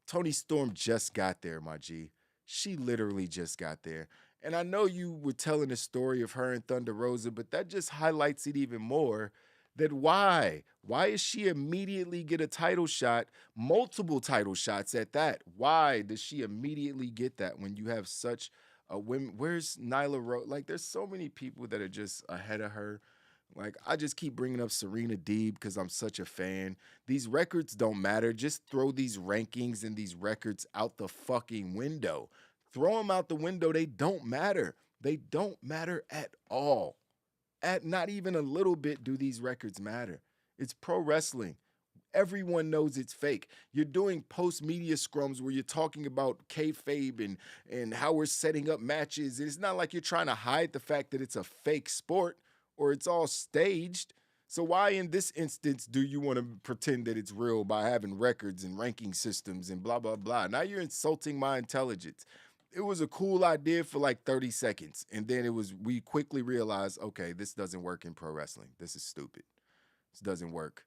Speaker 11: Toni Storm just got there, my G. She literally just got there. And I know you were telling the story of her and Thunder Rosa, but that just highlights it even more that why? Why does she immediately get a title shot, multiple title shots at that? Why does she immediately get that when you have such a women? Where's Nyla Rose? Like, there's so many people that are just ahead of her. Like, I just keep bringing up Serena Deeb because I'm such a fan. These records don't matter. Just throw these rankings and these records out the fucking window. Throw them out the window. They don't matter. They don't matter at all. At not even a little bit do these records matter. It's pro wrestling. Everyone knows it's fake. You're doing post-media scrums where you're talking about kayfabe and how we're setting up matches. It's not like you're trying to hide the fact that it's a fake sport or it's all staged. So why in this instance do you want to pretend that it's real by having records and ranking systems and blah, blah, blah? Now you're insulting my intelligence. It was a cool idea for like 30 seconds. And then we quickly realized, okay, this doesn't work in pro wrestling. This is stupid. This doesn't work.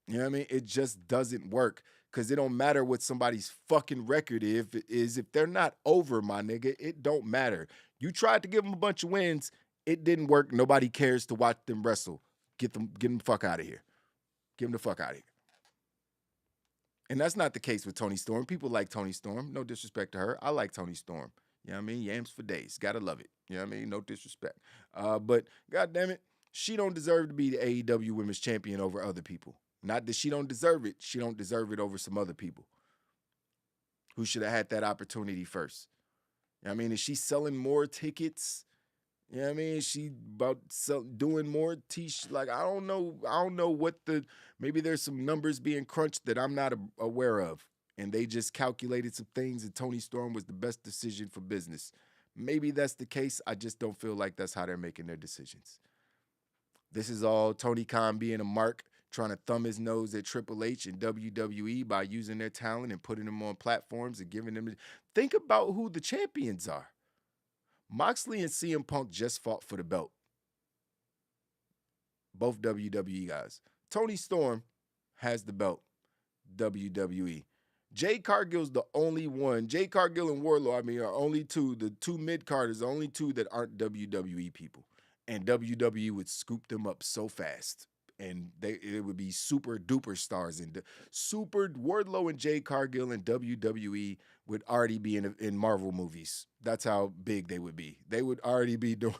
Speaker 11: You know what I mean? It just doesn't work because it don't matter what somebody's fucking record is. If they're not over, my nigga, it don't matter. You tried to give them a bunch of wins. It didn't work. Nobody cares to watch them wrestle. Get them the fuck out of here. Get them the fuck out of here. And that's not the case with Toni Storm. People like Toni Storm. No disrespect to her. I like Toni Storm. You know what I mean? Yams for days. Gotta love it. You know what I mean? No disrespect. But God damn it, she don't deserve to be the AEW Women's Champion over other people. Not that she don't deserve it. She don't deserve it over some other people who should have had that opportunity first. You know what I mean? Is she selling more tickets? You know what I mean? She about doing more t-shirts. Like, I don't know what maybe there's some numbers being crunched that I'm not aware of. And they just calculated some things and Toni Storm was the best decision for business. Maybe that's the case. I just don't feel like that's how they're making their decisions. This is all Tony Khan being a mark, trying to thumb his nose at Triple H and WWE by using their talent and putting them on platforms and giving them. Think about who the champions are. Moxley and CM Punk just fought for the belt. Both WWE guys. Toni Storm has the belt. WWE. Jade Cargill's the only one. Jade Cargill and Wardlow, are only two. The two mid-carders, the only two that aren't WWE people. And WWE would scoop them up so fast. And it would be super duper stars. And super Wardlow and Jade Cargill and WWE would already be in Marvel movies. That's how big they would be. They would already be doing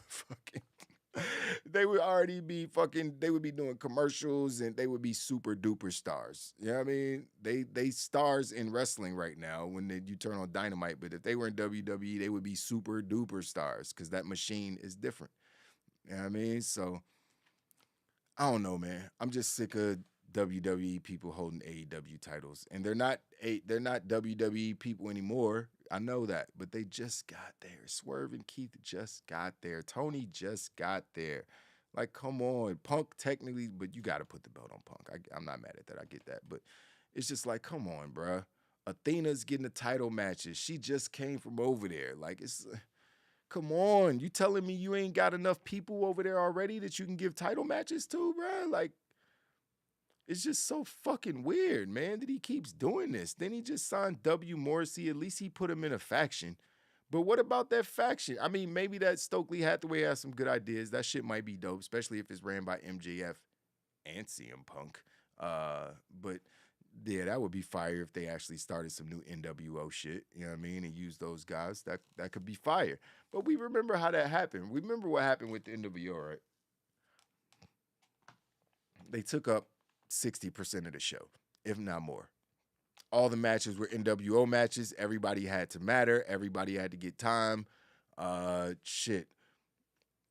Speaker 11: they would be doing commercials and they would be super duper stars. You know what I mean? They stars in wrestling right now when you turn on Dynamite. But if they were in WWE, they would be super duper stars because that machine is different. You know what I mean? So I don't know, man. I'm just sick of WWE people holding AEW titles. And they're not WWE people anymore. I know that. But they just got there. Swerve and Keith just got there. Tony just got there. Like, come on. Punk technically, but you got to put the belt on Punk. I'm not mad at that. I get that. But it's just like, come on, bruh. Athena's getting the title matches. She just came from over there. Like, it's... Come on, you telling me you ain't got enough people over there already that you can give title matches to, bro? Like, it's just so fucking weird, man, that he keeps doing this. Then he just signed W. Morrissey. At least he put him in a faction. But what about that faction? I mean, maybe that Stokely Hathaway has some good ideas. That shit might be dope, especially if it's ran by MJF and CM Punk. But Yeah, that would be fire if they actually started some new NWO shit. You know what I mean? And used those guys. That could be fire. But we remember how that happened. We remember what happened with the NWO, right? They took up 60% of the show, if not more. All the matches were NWO matches. Everybody had to matter. Everybody had to get time. Shit.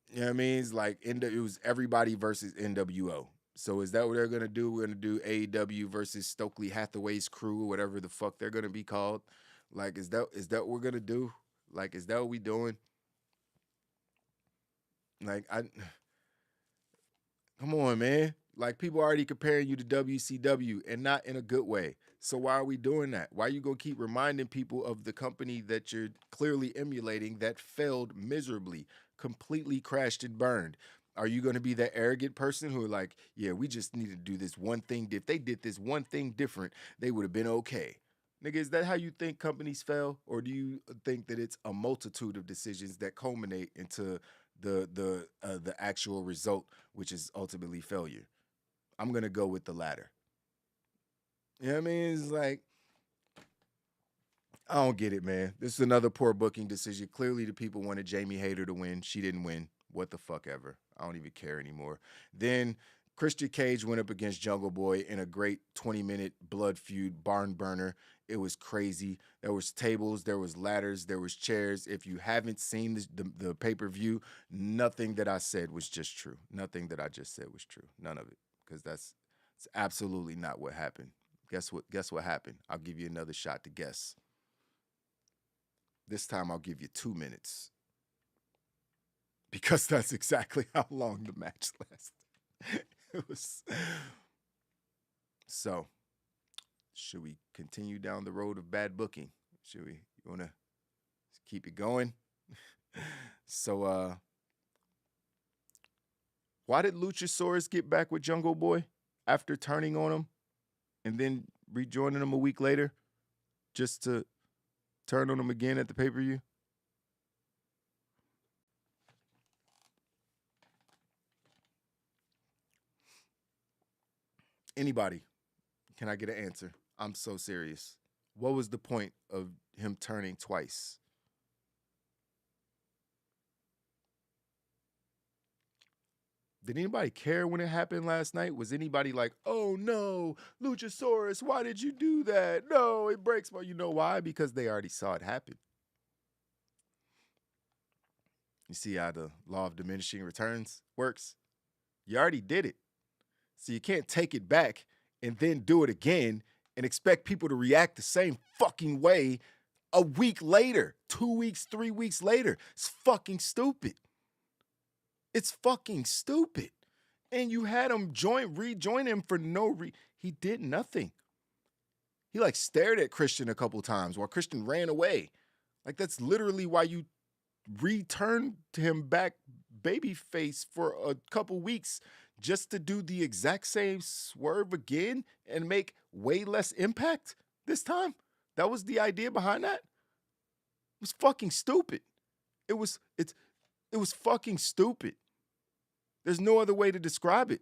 Speaker 11: You know what I mean? It's like it was everybody versus NWO. So is that what they're gonna do? We're gonna do AEW versus Stokely Hathaway's crew, or whatever the fuck they're gonna be called. Like, is that what we're gonna do? Like, is that what we doing? Like, come on, man. Like, people already comparing you to WCW, and not in a good way. So why are we doing that? Why are you gonna keep reminding people of the company that you're clearly emulating that failed miserably, completely crashed and burned? Are you going to be that arrogant person who are like, yeah, we just need to do this one thing. If they did this one thing different, they would have been okay. Nigga, is that how you think companies fail? Or do you think that it's a multitude of decisions that culminate into the actual result, which is ultimately failure? I'm going to go with the latter. You know what I mean? It's like, I don't get it, man. This is another poor booking decision. Clearly, the people wanted Jamie Hayter to win. She didn't win. What the fuck ever. I don't even care anymore. Then Christian Cage went up against Jungle Boy in a great 20-minute blood feud, barn burner. It was crazy. There was tables, there was ladders, there was chairs. If you haven't seen the pay-per-view, nothing that I said was just true. Nothing that I just said was true. None of it. Because it's absolutely not what happened. Guess what happened? I'll give you another shot to guess. This time I'll give you 2 minutes. Because that's exactly how long the match lasted. It was. So, should we continue down the road of bad booking? Should we? You want to keep it going? So, why did Luchasaurus get back with Jungle Boy after turning on him and then rejoining him a week later just to turn on him again at the pay-per-view? Anybody, can I get an answer? I'm so serious. What was the point of him turning twice? Did anybody care when it happened last night? Was anybody like, oh no, Luchasaurus, why did you do that? No, it breaks my... You know why? Because they already saw it happen. You see how the law of diminishing returns works? You already did it. So you can't take it back and then do it again and expect people to react the same fucking way a week later, 2 weeks, 3 weeks later. It's fucking stupid. It's fucking stupid. And you had him rejoin him for no reason. He did nothing. He like stared at Christian a couple times while Christian ran away. Like, that's literally why you returned him back babyface for a couple weeks, just to do the exact same swerve again and make way less impact this time. That was the idea behind that. It was fucking stupid. It was fucking stupid. There's no other way to describe it.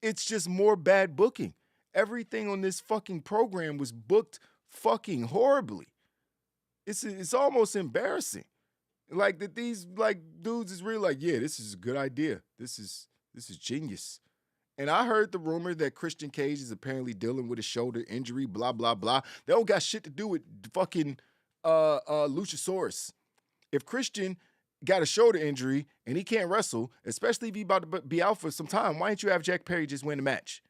Speaker 11: It's just more bad booking. Everything on this fucking program was booked fucking horribly. It's almost embarrassing. Like, that these like dudes is really like, yeah, this is a good idea. This is genius. And I heard the rumor that Christian Cage is apparently dealing with a shoulder injury, blah, blah, blah. They don't got shit to do with fucking Luchasaurus. If Christian got a shoulder injury and he can't wrestle, especially if he's about to be out for some time, why didn't you have Jack Perry just win the match?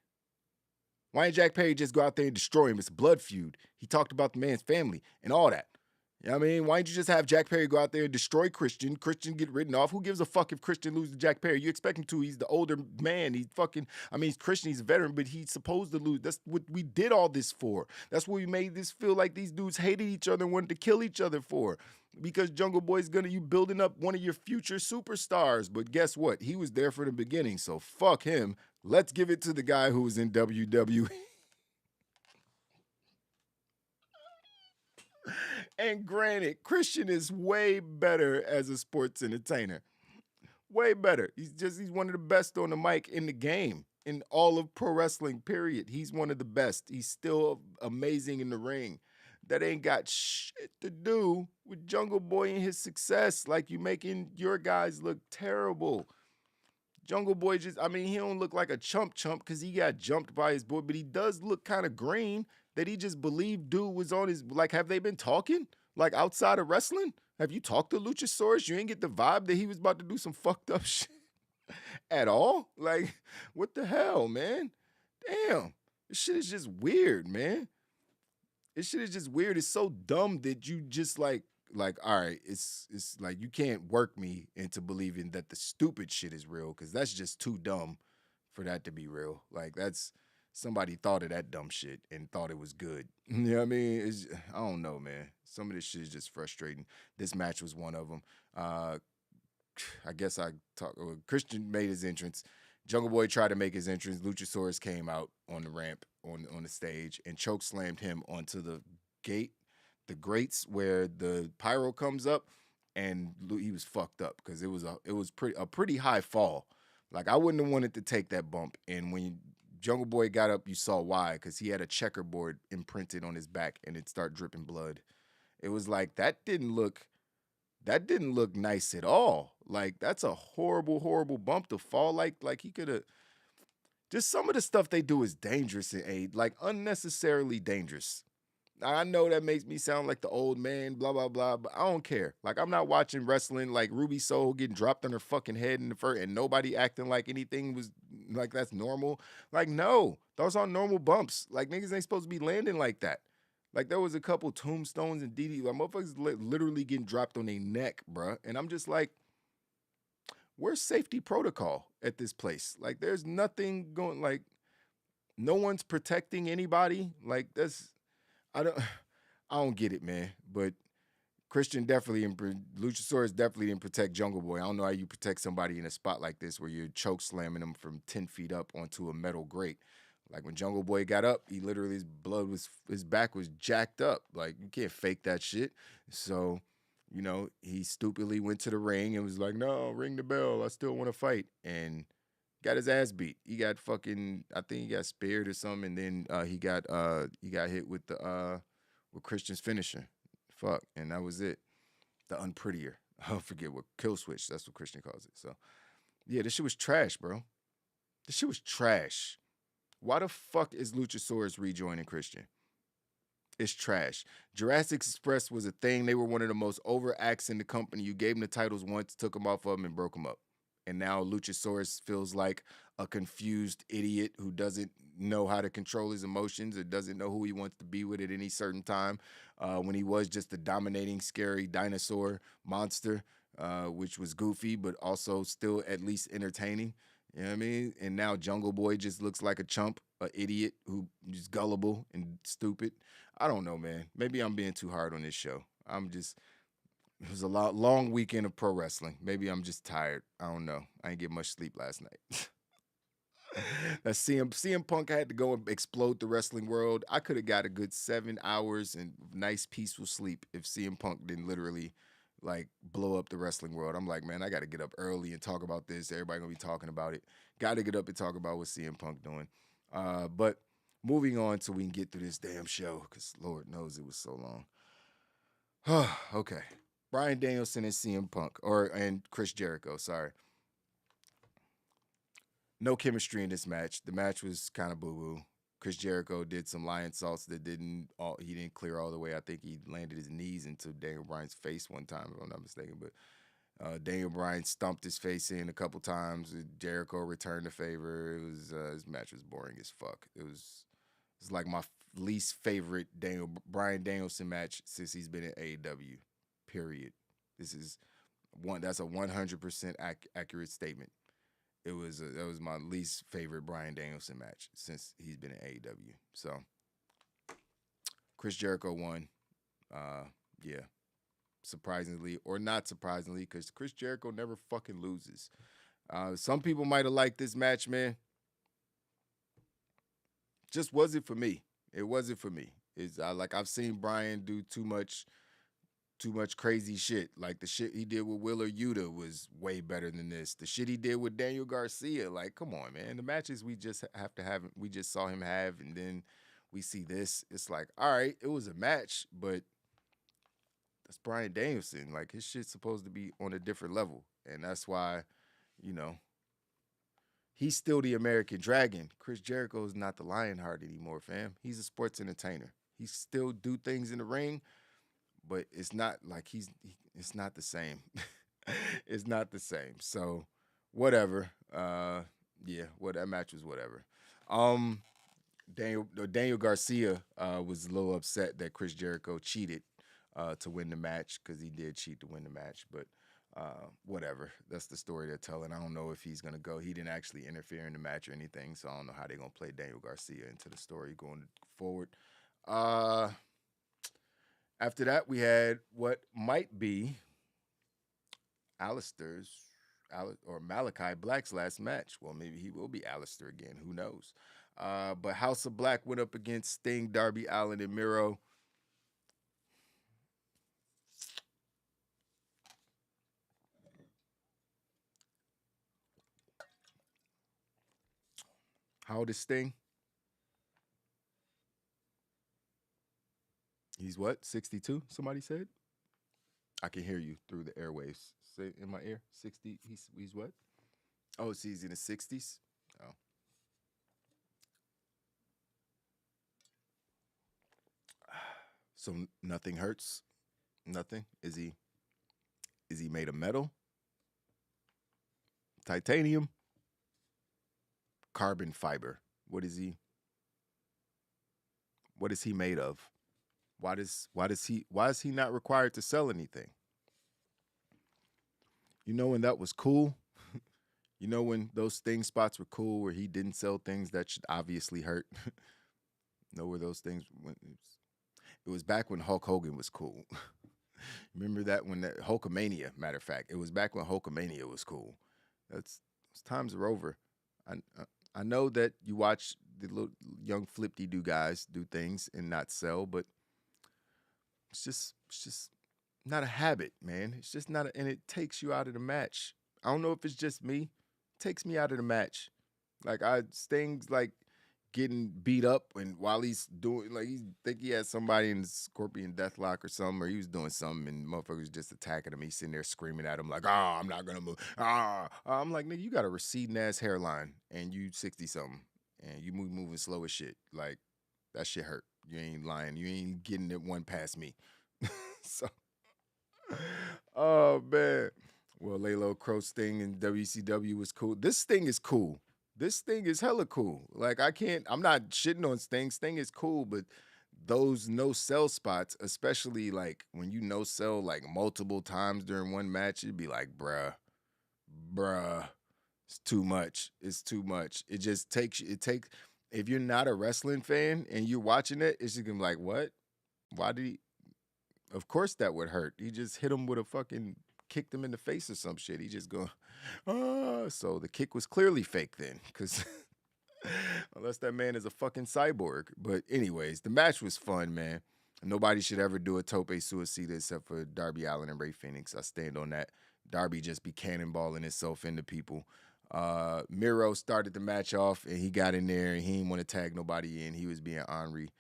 Speaker 11: Why didn't Jack Perry just go out there and destroy him? It's a blood feud. He talked about the man's family and all that. You know what I mean? Why didn't you just have Jack Perry go out there and destroy Christian? Christian get written off. Who gives a fuck if Christian loses to Jack Perry? You expect him to. He's the older man. He's Christian, he's a veteran, but he's supposed to lose. That's what we did all this for. That's what we made this feel like these dudes hated each other and wanted to kill each other for. Because Jungle Boy's you building up one of your future superstars. But guess what? He was there for the beginning, so fuck him. Let's give it to the guy who was in WWE. And granted, Christian is way better as a sports entertainer. Way better. He's one of the best on the mic in the game. in all of pro wrestling, period. He's one of the best. He's still amazing in the ring. That ain't got shit to do with Jungle Boy and his success. Like, you making your guys look terrible. Jungle Boy he don't look like a chump because he got jumped by his boy, but he does look kind of green that he just believed dude was on his, like, have they been talking? Like, outside of wrestling? Have you talked to Luchasaurus? You ain't get the vibe that he was about to do some fucked up shit at all? Like, what the hell, man? Damn. This shit is just weird, man. This shit is just weird. It's so dumb that you just like, all right, it's like you can't work me into believing that the stupid shit is real because that's just too dumb for that to be real. Like, that's somebody thought of that dumb shit and thought it was good. You know what I mean? I don't know, man. Some of this shit is just frustrating. This match was one of them. I guess Christian made his entrance. Jungle Boy tried to make his entrance. Luchasaurus came out on the ramp on the stage and choke slammed him onto the grates where the pyro comes up, and he was fucked up because it was a pretty high fall. Like, I wouldn't have wanted to take that bump. And when Jungle Boy got up, you saw why, because he had a checkerboard imprinted on his back and it started dripping blood. It was like that didn't look nice at all. Like, that's a horrible, horrible bump to fall. Like he could have. Just some of the stuff they do is dangerous in AEW, like unnecessarily dangerous. I know that makes me sound like the old man, blah, blah, blah, but I don't care. Like, I'm not watching wrestling like Ruby Soho getting dropped on her fucking head in the first and nobody acting like anything was like that's normal. Like, no, those aren't normal bumps. Like, niggas ain't supposed to be landing like that. Like, there was a couple tombstones and DD. Like, motherfuckers literally getting dropped on their neck, bruh. And I'm just like, where's safety protocol at this place? Like, there's nothing going, like, no one's protecting anybody. Like, I don't get it, man. But Christian Luchasaurus definitely didn't protect Jungle Boy. I don't know how you protect somebody in a spot like this where you're choke slamming them from 10 feet up onto a metal grate. Like, when Jungle Boy got up, he literally, his back was jacked up. Like, you can't fake that shit. So, you know, he stupidly went to the ring and was like, no, ring the bell. I still want to fight. And got his ass beat. He got fucking, I think he got speared or something, and then he got hit with Christian's finisher. Fuck, and that was it. The unprettier. I forget what, kill switch. That's what Christian calls it. So, yeah, this shit was trash, bro. This shit was trash. Why the fuck is Luchasaurus rejoining Christian? It's trash. Jurassic Express was a thing. They were one of the most over acts in the company. You gave them the titles once, took them off of them, and broke them up. And now Luchasaurus feels like a confused idiot who doesn't know how to control his emotions or doesn't know who he wants to be with at any certain time. When he was just a dominating, scary dinosaur monster, which was goofy, but also still at least entertaining. You know what I mean? And now Jungle Boy just looks like a chump, an idiot who's gullible and stupid. I don't know, man. Maybe I'm being too hard on this show. It was a long weekend of pro wrestling. Maybe I'm just tired. I don't know. I didn't get much sleep last night. That CM Punk had to go and explode the wrestling world. I could have got a good 7 hours and nice peaceful sleep if CM Punk didn't literally like blow up the wrestling world. I'm like, man, I got to get up early and talk about this. Everybody gonna be talking about it. Got to get up and talk about what CM Punk doing. But moving on so we can get through this damn show, because Lord knows it was so long. Okay. Bryan Danielson and CM Punk, and Chris Jericho, sorry. No chemistry in this match. The match was kind of boo-boo. Chris Jericho did some lion salts that he didn't clear all the way. I think he landed his knees into Daniel Bryan's face one time, if I'm not mistaken. But Daniel Bryan stumped his face in a couple times. Jericho returned the favor. This match was boring as fuck. It was like my least favorite Bryan Danielson match since he's been in AEW. Period. That's a 100% accurate statement. That was my least favorite Bryan Danielson match since he's been in AEW. So Chris Jericho won. Yeah. Surprisingly or not surprisingly, because Chris Jericho never fucking loses. Some people might have liked this match, man. Just wasn't for me. It wasn't for me. I've seen Bryan do too much too much crazy shit. Like the shit he did with Willer Yuta was way better than this. The shit he did with Daniel Garcia, like, come on, man. The matches we just we just saw him have, and then we see this. It's like, all right, it was a match, but that's Bryan Danielson. Like, his shit's supposed to be on a different level. And that's why, you know, he's still the American Dragon. Chris Jericho is not the Lionheart anymore, fam. He's a sports entertainer. He still do things in the ring, but it's not like it's not the same. It's not the same. So, whatever. Yeah, that match was whatever. Daniel Garcia was a little upset that Chris Jericho cheated to win the match, because he did cheat to win the match, but whatever. That's the story they're telling. I don't know if he's going to go. He didn't actually interfere in the match or anything, so I don't know how they're going to play Daniel Garcia into the story going forward. After that, we had what might be Malachi Black's last match. Well, maybe he will be Alistair again. Who knows? But House of Black went up against Sting, Darby Allin, and Miro. How old is Sting? He's what? 62? Somebody said? I can hear you through the airwaves. Say in my ear. 60. He's what? Oh, so he's in his 60s? Oh. So nothing hurts? Nothing? Is he made of metal? Titanium? Carbon fiber? What is he made of? Why is he not required to sell anything? You know when that was cool? You know when those Sting spots were cool, where he didn't sell things that should obviously hurt? Know where those things went? It was back when Hulk Hogan was cool. Remember that when that Hulkamania, matter of fact, it was back when Hulkamania was cool. Those times are over. I know that you watch the little young flip-de-doo guys do things and not sell, but it's just not a habit, man. It's just not, and it takes you out of the match. I don't know if it's just me. It takes me out of the match. Like, Sting's like getting beat up, and while he's doing, like, he think he had somebody in the Scorpion Deathlock or something, or he was doing something, and motherfuckers just attacking him. He's sitting there screaming at him like, I'm not gonna move. I'm like, nigga, you got a receding ass hairline, and you 60 something, and you moving slow as shit. Like, that shit hurt. You ain't lying. You ain't getting it one past me. So, oh man. Well, Laylo Crow Sting in WCW was cool. This Sting is cool. This Sting is hella cool. Like, I'm not shitting on Sting. Sting is cool, but those no-sell spots, especially like when you no-sell like multiple times during one match, it'd be like, bruh, it's too much. It's too much. It just takes, if you're not a wrestling fan and you're watching it, it's just gonna be like, what? Why did he? Of course that would hurt. He just hit him with a fucking, kicked him in the face or some shit. He just go, so the kick was clearly fake then, because unless that man is a fucking cyborg. But anyways, the match was fun, man. Nobody should ever do a tope suicida except for Darby Allin and Rey Fenix. I stand on that. Darby just be cannonballing himself into people. Miro started the match off, and he got in there, and he didn't want to tag nobody in. He was being ornery,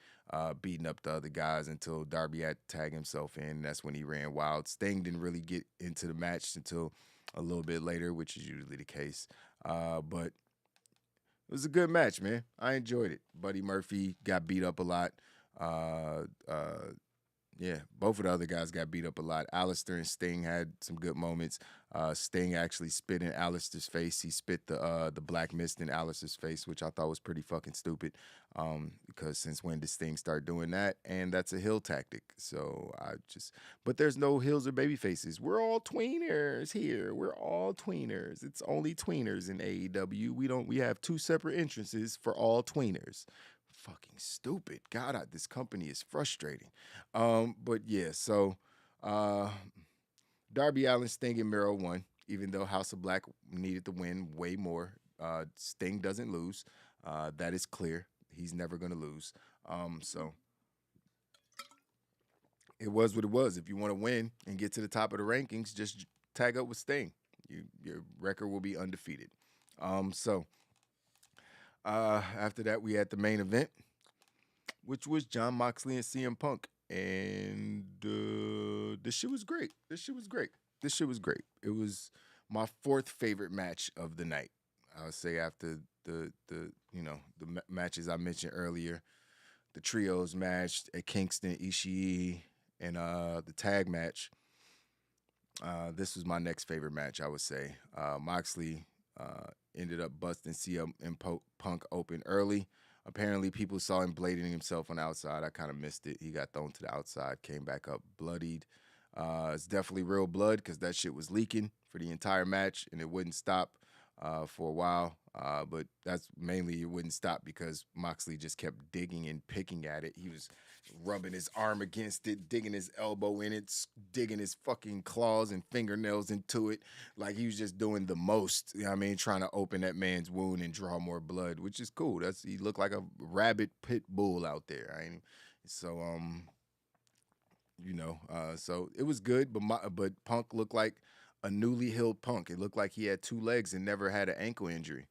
Speaker 11: beating up the other guys until Darby had to tag himself in. And that's when he ran wild. Sting didn't really get into the match until a little bit later, which is usually the case. But it was a good match, man. I enjoyed it. Buddy Murphy got beat up a lot. Yeah, both of the other guys got beat up a lot. Alistair and Sting had some good moments. Sting actually spit in Alistair's face. He spit the black mist in Alistair's face, which I thought was pretty fucking stupid. Because since when did Sting start doing that? And that's a heel tactic. So but there's no heels or baby faces. We're all tweeners here. We're all tweeners. It's only tweeners in AEW. We have two separate entrances for all tweeners. Fucking stupid. God, this company is frustrating. But yeah, so Darby Allin, Sting, and Miro won, even though House of Black needed to win way more. Sting doesn't lose. That is clear. He's never going to lose. So it was what it was. If you want to win and get to the top of the rankings, just tag up with Sting. Your record will be undefeated. After that, we had the main event, which was Jon Moxley and CM Punk. And this shit was great. It was my fourth favorite match of the night. I would say after the matches I mentioned earlier, the trios match at Kingston, Ishii, and the tag match. This was my next favorite match, I would say. Moxley ended up busting CM and Punk open early. Apparently, people saw him blading himself on the outside. I kind of missed it. He got thrown to the outside, came back up bloodied. It's definitely real blood because that shit was leaking for the entire match, and it wouldn't stop for a while. But that's mainly it wouldn't stop because Moxley just kept digging and picking at it. He was rubbing his arm against it, digging his elbow in it, digging his fucking claws and fingernails into it. Like he was just doing the most, you know what I mean, trying to open that man's wound and draw more blood, which is cool. He looked like a rabid pit bull out there. So it was good, but Punk looked like a newly healed Punk. It looked like he had two legs and never had an ankle injury.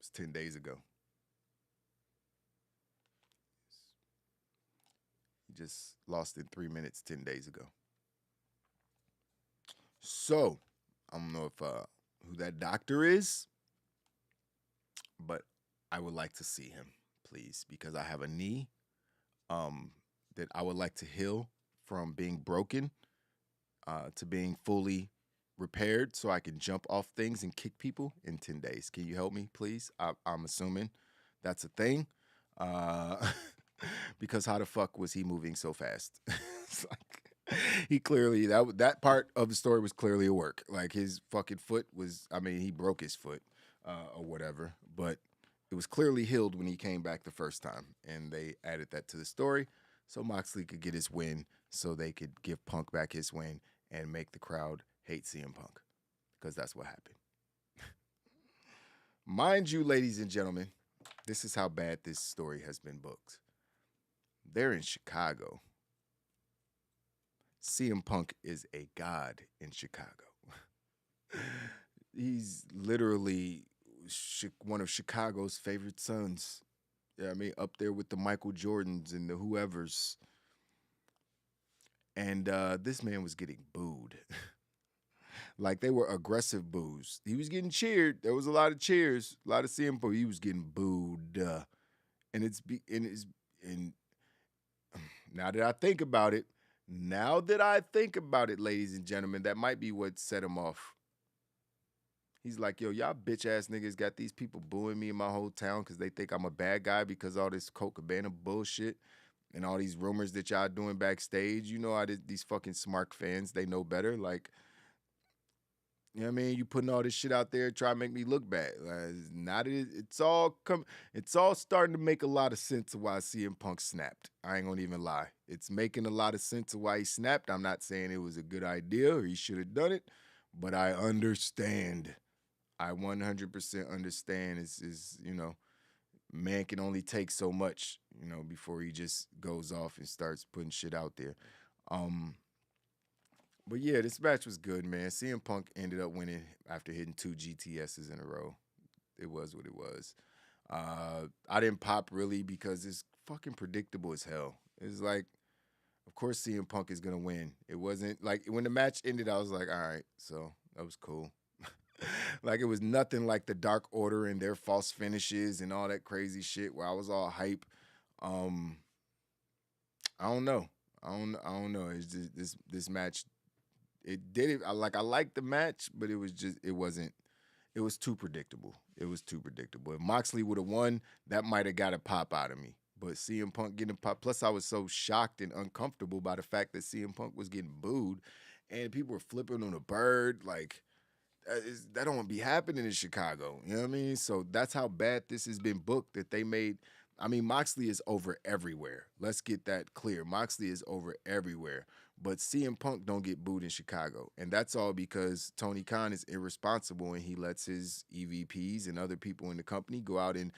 Speaker 11: It's 10 days ago. He just lost in 3 minutes 10 days ago. So, I don't know if who that doctor is, but I would like to see him, please, because I have a knee that I would like to heal from being broken to being fully repaired so I can jump off things and kick people in 10 days. Can you help me, please? I'm assuming that's a thing. Because how the fuck was he moving so fast? It's like, he clearly, that part of the story was clearly a work. Like his fucking foot was, he broke his foot or whatever, but it was clearly healed when he came back the first time. And they added that to the story so Moxley could get his win, so they could give Punk back his win and make the crowd hate CM Punk, because that's what happened. Mind you, ladies and gentlemen, this is how bad this story has been booked. They're in Chicago. CM Punk is a god in Chicago. He's literally one of Chicago's favorite sons. Yeah, up there with the Michael Jordans and the whoever's. And this man was getting booed. Like they were aggressive boos. He was getting cheered. There was a lot of cheers, a lot of CM Punk. He was getting booed. And now that I think about it, ladies and gentlemen, that might be what set him off. He's like, yo, y'all bitch ass niggas got these people booing me in my whole town because they think I'm a bad guy because all this Colt Cabana bullshit and all these rumors that y'all doing backstage. You know how these fucking smart fans, they know better. Like, you know what I mean? You putting all this shit out there trying to make me look bad. It's all starting to make a lot of sense of why CM Punk snapped. I ain't gonna even lie. It's making a lot of sense of why he snapped. I'm not saying it was a good idea or he should have done it, but I understand. I 100% understand. Is man can only take so much, before he just goes off and starts putting shit out there. But yeah, this match was good, man. CM Punk ended up winning after hitting 2 GTSs in a row. It was what it was. I didn't pop really because it's fucking predictable as hell. It's like, of course CM Punk is gonna win. It wasn't like when the match ended, I was like, all right, so that was cool. Like it was nothing like the Dark Order and their false finishes and all that crazy shit where I was all hype. I don't know. It's just this match. It did it. I liked the match, but it was too predictable. It was too predictable. If Moxley would have won, that might have got a pop out of me. But CM Punk getting a pop. Plus, I was so shocked and uncomfortable by the fact that CM Punk was getting booed and people were flipping on a bird. Like, that don't be happening in Chicago. You know what I mean? So that's how bad this has been booked, that they made. Moxley is over everywhere. Let's get that clear. Moxley is over everywhere. But CM Punk don't get booed in Chicago. And that's all because Tony Khan is irresponsible and he lets his EVPs and other people in the company go out and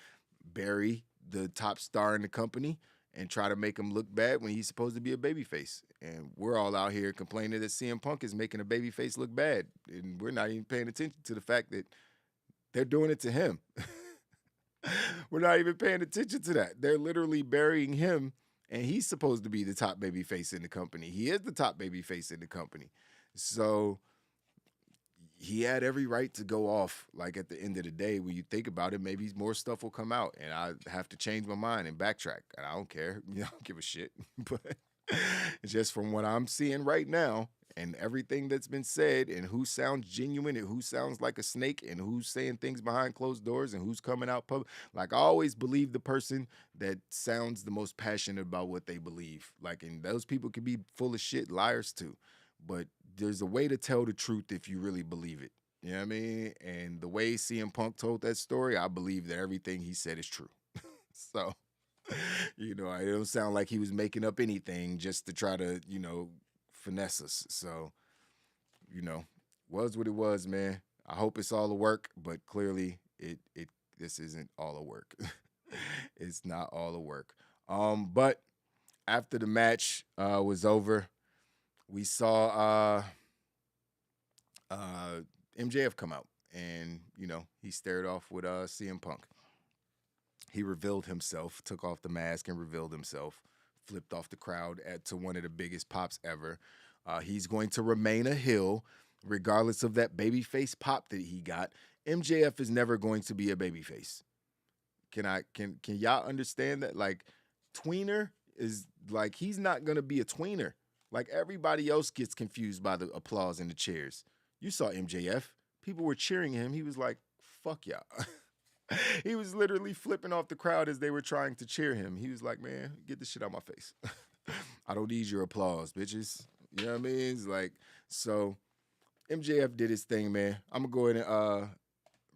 Speaker 11: bury the top star in the company and try to make him look bad when he's supposed to be a babyface. And we're all out here complaining that CM Punk is making a babyface look bad. And we're not even paying attention to the fact that they're doing it to him. We're not even paying attention to that. They're literally burying him, and he's supposed to be the top babyface in the company. He is the top babyface in the company. So he had every right to go off. Like at the end of the day, when you think about it, maybe more stuff will come out, and I have to change my mind and backtrack. And I don't care. I don't give a shit. But just from what I'm seeing right now, and everything that's been said, and who sounds genuine, and who sounds like a snake, and who's saying things behind closed doors, and who's coming out public. Like, I always believe the person that sounds the most passionate about what they believe. Like, and those people can be full of shit, liars too. But there's a way to tell the truth if you really believe it. You know what I mean? And the way CM Punk told that story, I believe that everything he said is true. So, it don't sound like he was making up anything just to try to, finesse us. So, was what it was, man. I hope it's all a work, but clearly this isn't all a work. It's not all a work. But after the match was over, we saw MJF come out, and he stared off with CM Punk. He revealed himself, took off the mask and revealed himself, flipped off the crowd to one of the biggest pops ever. He's going to remain a heel, regardless of that babyface pop that he got. MJF is never going to be a babyface. Can y'all understand that? Like, tweener is like, he's not gonna be a tweener. Like, everybody else gets confused by the applause in the chairs. You saw MJF. People were cheering him. He was like, fuck y'all. He was literally flipping off the crowd as they were trying to cheer him. He was like, man, get this shit out my face. I don't need your applause, bitches. You know what I mean? It's like, so MJF did his thing, man. I'm going to go ahead and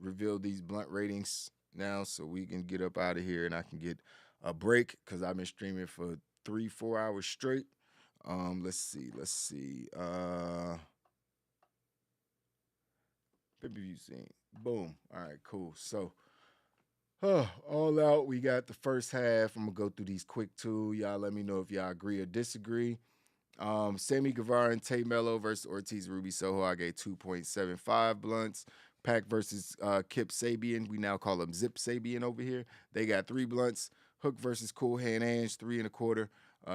Speaker 11: reveal these blunt ratings now so we can get up out of here and I can get a break because I've been streaming for 3-4 hours straight. Let's see. Pay-per-view scene. Boom. All right, cool. So, all out, we got the first half. I'm going to go through these quick too. Y'all let me know if y'all agree or disagree. Sammy Guevara and Tay Mello versus Ortiz Ruby Soho. I gave 2.75 blunts. Pac versus Kip Sabian. We now call him Zip Sabian over here. They got 3 blunts. Hook versus Cool Hand Ange, 3.25.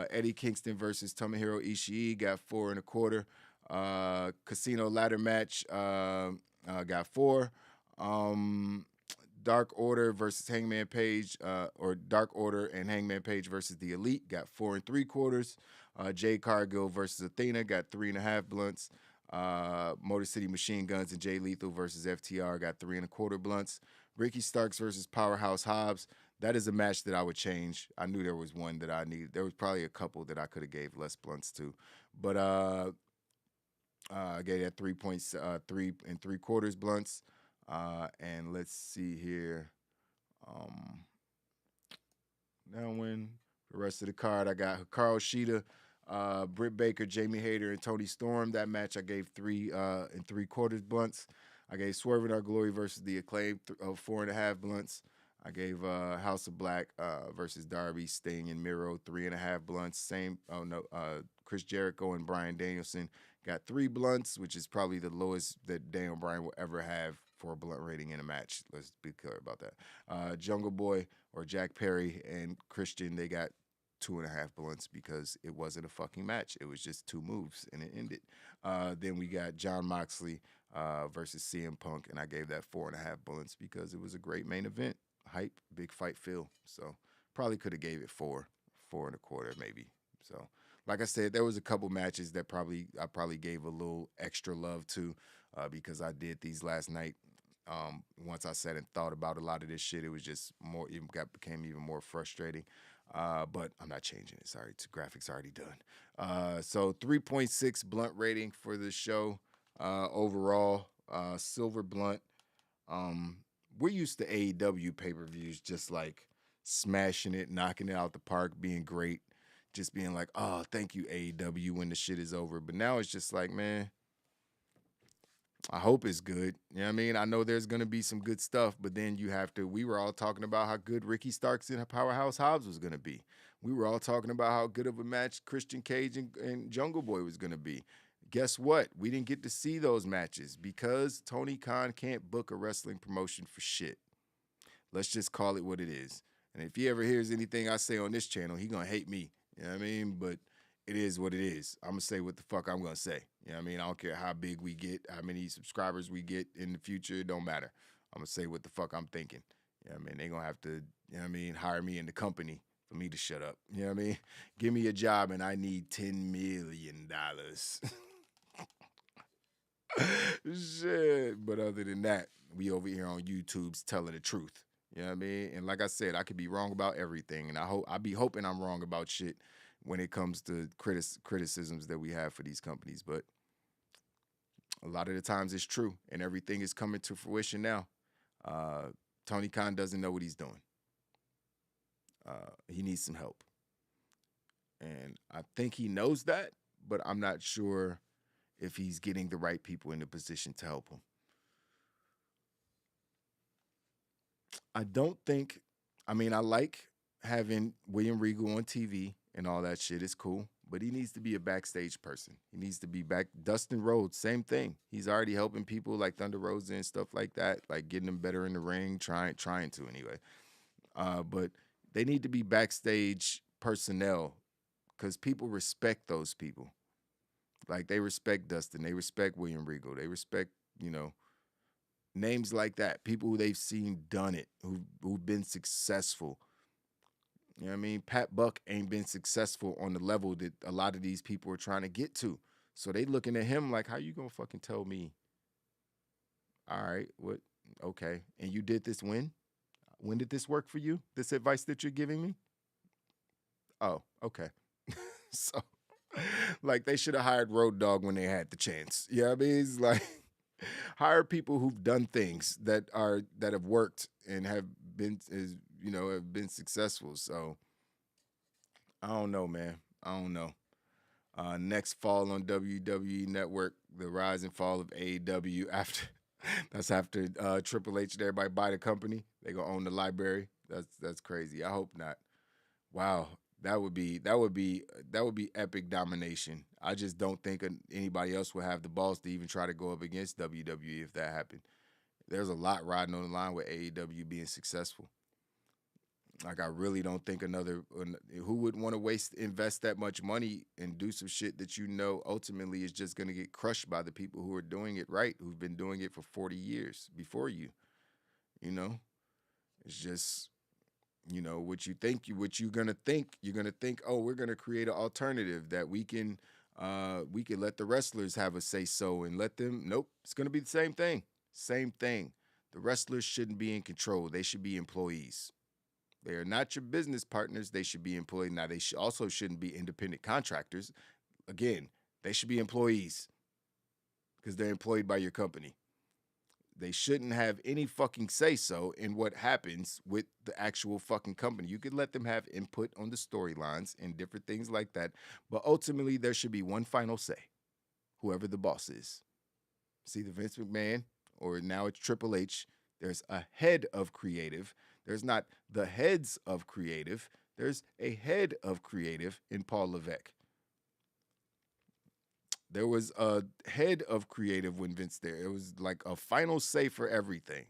Speaker 11: Eddie Kingston versus Tomohiro Ishii got 4.25. Casino ladder match got 4. Dark Order versus Hangman Page, or Dark Order and Hangman Page versus the Elite got 4.75. Jade Cargill versus Athena got 3.5 blunts. Motor City Machine Guns and Jay Lethal versus FTR got 3.25 blunts. Ricky Starks versus Powerhouse Hobbs. That is a match that I would change. I knew there was one that I needed. There was probably a couple that I could have gave less blunts to, but I gave that 3.375 blunts. And let's see here. Now when the rest of the card, I got Hikaru Shida, Britt Baker, Jamie Hayter, and Tony Storm. That match I gave 3.75 blunts. I gave Swerve in Our Glory versus The Acclaim 4.5 blunts. I gave House of Black versus Darby, Sting, and Miro 3.5 blunts. Chris Jericho and Bryan Danielson got 3 blunts, which is probably the lowest that Daniel Bryan will ever have for a blunt rating in a match. Let's be clear about that. Jungle Boy or Jack Perry and Christian, they got 2.5 blunts because it wasn't a fucking match. It was just 2 moves and it ended. Then we got John Moxley versus CM Punk, and I gave that 4.5 blunts because it was a great main event. Hype, big fight feel. So probably could have gave it 4.25 maybe. So like I said, there was a couple matches that I probably gave a little extra love to because I did these last night. Once I sat and thought about a lot of this shit, it was just became even more frustrating. But I'm not changing it. Sorry, graphics already done. So 3.6 blunt rating for the show overall. Silver blunt. We're used to AEW pay-per-views just like smashing it, knocking it out the park, being great. just being like, oh, thank you, AEW, when the shit is over. But now it's just like, man, I hope it's good. You know what I mean? I know there's going to be some good stuff, but then you have to, we were all talking about how good Ricky Starks and Powerhouse Hobbs was going to be. We were all talking about how good of a match Christian Cage and Jungle Boy was going to be. Guess what? We didn't get to see those matches because Tony Khan can't book a wrestling promotion for shit. Let's just call it what it is. And if he ever hears anything I say on this channel, he going to hate me. You know what I mean? But it is what it is. I'm going to say what the fuck I'm going to say. You know what I mean? I don't care how big we get, how many subscribers we get in the future. It don't matter. I'm going to say what the fuck I'm thinking. You know what I mean? They're going to have to, you know what I mean, hire me in the company for me to shut up. You know what I mean? Give me a job and I need $10 million. Shit. But other than that, we over here on YouTube's telling the truth. You know what I mean? And like I said, I could be wrong about everything. And I be hoping I'm wrong about shit when it comes to criticisms that we have for these companies. But a lot of the times it's true. And everything is coming to fruition now. Tony Khan doesn't know what he's doing. He needs some help. And I think he knows that, but I'm not sure if he's getting the right people in the position to help him. I like having William Regal on TV and all that shit. Is cool, but he needs to be a backstage person. He needs to be back. Dustin Rhodes, same thing. He's already helping people like Thunder Rosa and stuff like that, like getting them better in the ring, trying to anyway. But they need to be backstage personnel because people respect those people. Like they respect Dustin, they respect William Regal, they respect, names like that, people who they've seen done it, who've been successful. You know what I mean? Pat Buck ain't been successful on the level that a lot of these people are trying to get to. So they looking at him like, how you gonna fucking tell me? All right, what? Okay. And you did this when? When did this work for you? This advice that you're giving me? Oh, okay. So, like, they should have hired Road Dogg when they had the chance. You know what I mean? It's like, hire people who've done things that have worked and have been successful. So I don't know, man. I don't know. Next fall on WWE Network, the rise and fall of AEW after Triple H and everybody buy the company. They gonna own the library. That's crazy. I hope not. Wow. That would be epic domination. I just don't think anybody else would have the balls to even try to go up against WWE if that happened. There's a lot riding on the line with AEW being successful. Like, I really don't think who would want to invest that much money and do some shit that ultimately is just going to get crushed by the people who are doing it right, who've been doing it for 40 years before you. It's just, what you're going to think. You're going to think, oh, we're going to create an alternative that we can let the wrestlers have a say-so and let them. Nope, it's going to be the same thing. Same thing. The wrestlers shouldn't be in control. They should be employees. They are not your business partners. They should be employed. Now, they also shouldn't be independent contractors. Again, they should be employees because they're employed by your company. They shouldn't have any fucking say-so in what happens with the actual fucking company. You could let them have input on the storylines and different things like that, but ultimately there should be one final say, whoever the boss is. See, the Vince McMahon, or now it's Triple H, there's a head of creative. There's not the heads of creative. There's a head of creative in Paul Levesque. There was a head of creative when Vince there. It was like a final say for everything.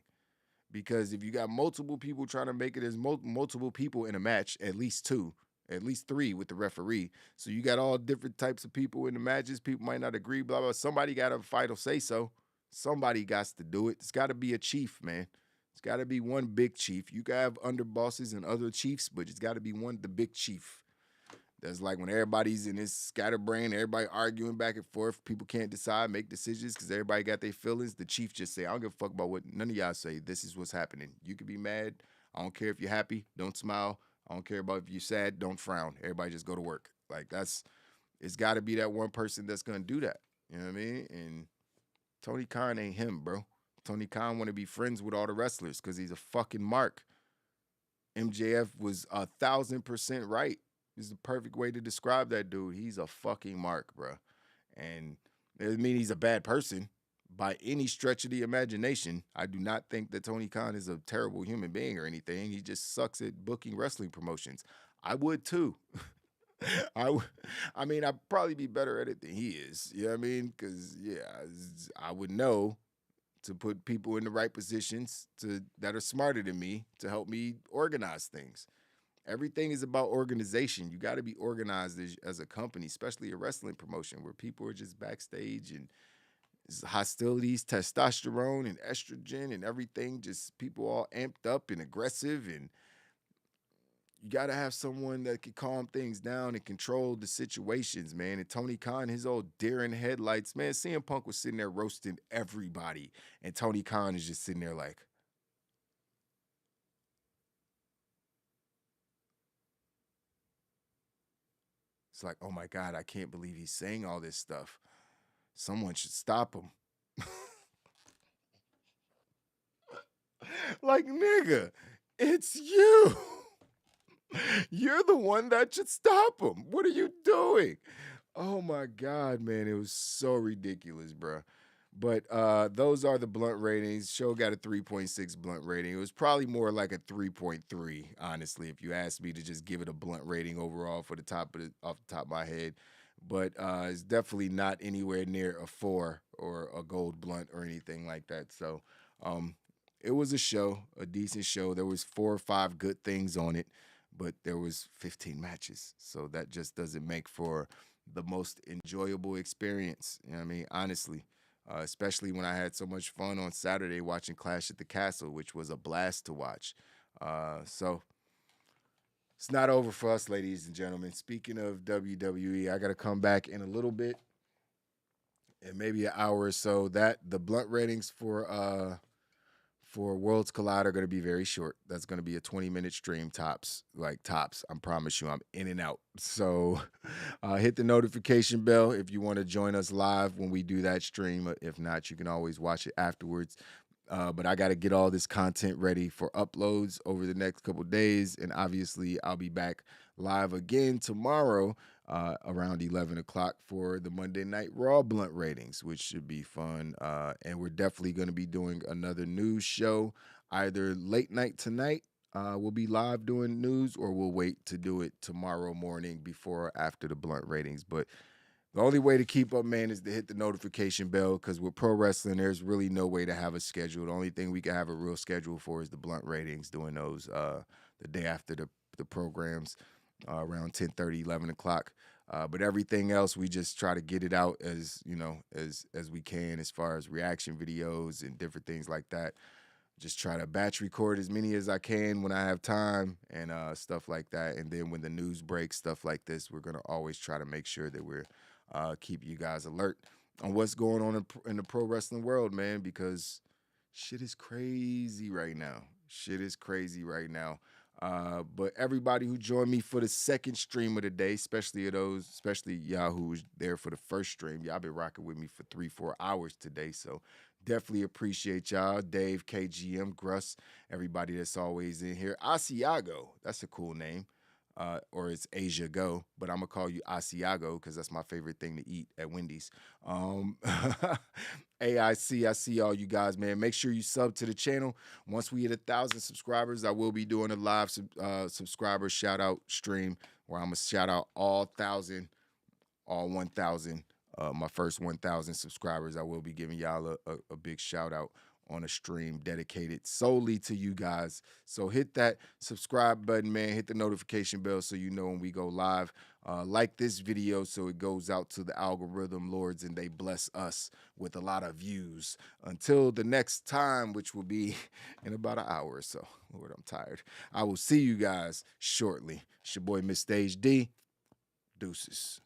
Speaker 11: Because if you got multiple people trying to make it, there's multiple people in a match, at least two, at least three with the referee. So you got all different types of people in the matches. People might not agree, blah, blah. Somebody got a final say so. Somebody got to do it. It's got to be a chief, man. It's got to be one big chief. You can have underbosses and other chiefs, but it's got to be the big chief. That's like when everybody's in this scatterbrain, everybody arguing back and forth. People can't decide, make decisions because everybody got their feelings. The chief just say, I don't give a fuck about what none of y'all say. This is what's happening. You can be mad. I don't care if you're happy. Don't smile. I don't care about if you're sad. Don't frown. Everybody just go to work. Like, it's got to be that one person that's going to do that. You know what I mean? And Tony Khan ain't him, bro. Tony Khan want to be friends with all the wrestlers because he's a fucking mark. MJF was 1,000% right. is the perfect way to describe that dude. He's a fucking mark, bro. And it doesn't mean he's a bad person by any stretch of the imagination. I do not think that Tony Khan is a terrible human being or anything. He just sucks at booking wrestling promotions. I would too. I mean, I'd probably be better at it than he is. You know what I mean? Because, yeah, I would know to put people in the right positions that are smarter than me to help me organize things. Everything is about organization. You got to be organized as a company, especially a wrestling promotion where people are just backstage and hostilities, testosterone and estrogen and everything, just people all amped up and aggressive, and you got to have someone that can calm things down and control the situations, man. And Tony Khan, his old deer in headlights, man, CM Punk was sitting there roasting everybody, and Tony Khan is just sitting there like, it's like, oh my God, I can't believe he's saying all this stuff. Someone should stop him. Like, nigga, it's you. You're the one that should stop him. What are you doing? Oh my God, man. It was so ridiculous, bro. But those are the blunt ratings. Show got a 3.6 blunt rating. It was probably more like a 3.3, honestly, if you asked me to just give it a blunt rating overall for off the top of my head. But it's definitely not anywhere near a 4 or a gold blunt or anything like that. So it was a show, a decent show. There was 4 or 5 good things on it, but there was 15 matches. So that just doesn't make for the most enjoyable experience. You know what I mean? Honestly. Especially when I had so much fun on Saturday watching Clash at the Castle, which was a blast to watch. So it's not over for us, ladies and gentlemen. Speaking of WWE, I got to come back in a little bit, in maybe an hour or so. The blunt ratings for Worlds Collide are going to be very short. That's going to be a 20-minute stream tops. I promise you, I'm in and out. So hit the notification bell if you want to join us live when we do that stream. If not, you can always watch it afterwards. But I got to get all this content ready for uploads over the next couple days. And obviously, I'll be back live again tomorrow around 11 o'clock for the Monday Night Raw blunt ratings, which should be fun. And we're definitely going to be doing another news show either late night tonight. We'll be live doing news, or we'll wait to do it tomorrow morning before or after the blunt ratings. But the only way to keep up, man, is to hit the notification bell, because with pro wrestling, there's really no way to have a schedule. The only thing we can have a real schedule for is the blunt ratings, doing those the day after the programs around 10:30, 11 o'clock. But everything else, we just try to get it out as we can, as far as reaction videos and different things like that. Just try to batch record as many as I can when I have time and stuff like that. And then when the news breaks, stuff like this, we're going to always try to make sure that we're keep you guys alert on what's going on in the pro wrestling world, man, because shit is crazy right now. But everybody who joined me for the second stream of the day, especially y'all who was there for the first stream, y'all been rocking with me for 3-4 hours today. So definitely appreciate y'all. Dave, KGM, Gruss, everybody that's always in here. Asiago, that's a cool name. Or it's Asia Go, but I'm going to call you Asiago because that's my favorite thing to eat at Wendy's. AIC, I see all you guys, man. Make sure you sub to the channel. Once we hit 1,000 subscribers, I will be doing a live subscriber shout-out stream where I'm going to shout out all 1,000, my first 1,000 subscribers. I will be giving y'all a big shout-out on a stream dedicated solely to you guys. So hit that subscribe button, man. Hit the notification bell so you know when we go live. Like this video so it goes out to the algorithm lords and they bless us with a lot of views. Until the next time, which will be in about an hour or so. Lord, I'm tired. I will see you guys shortly. It's your boy, Miss Stage D. Deuces.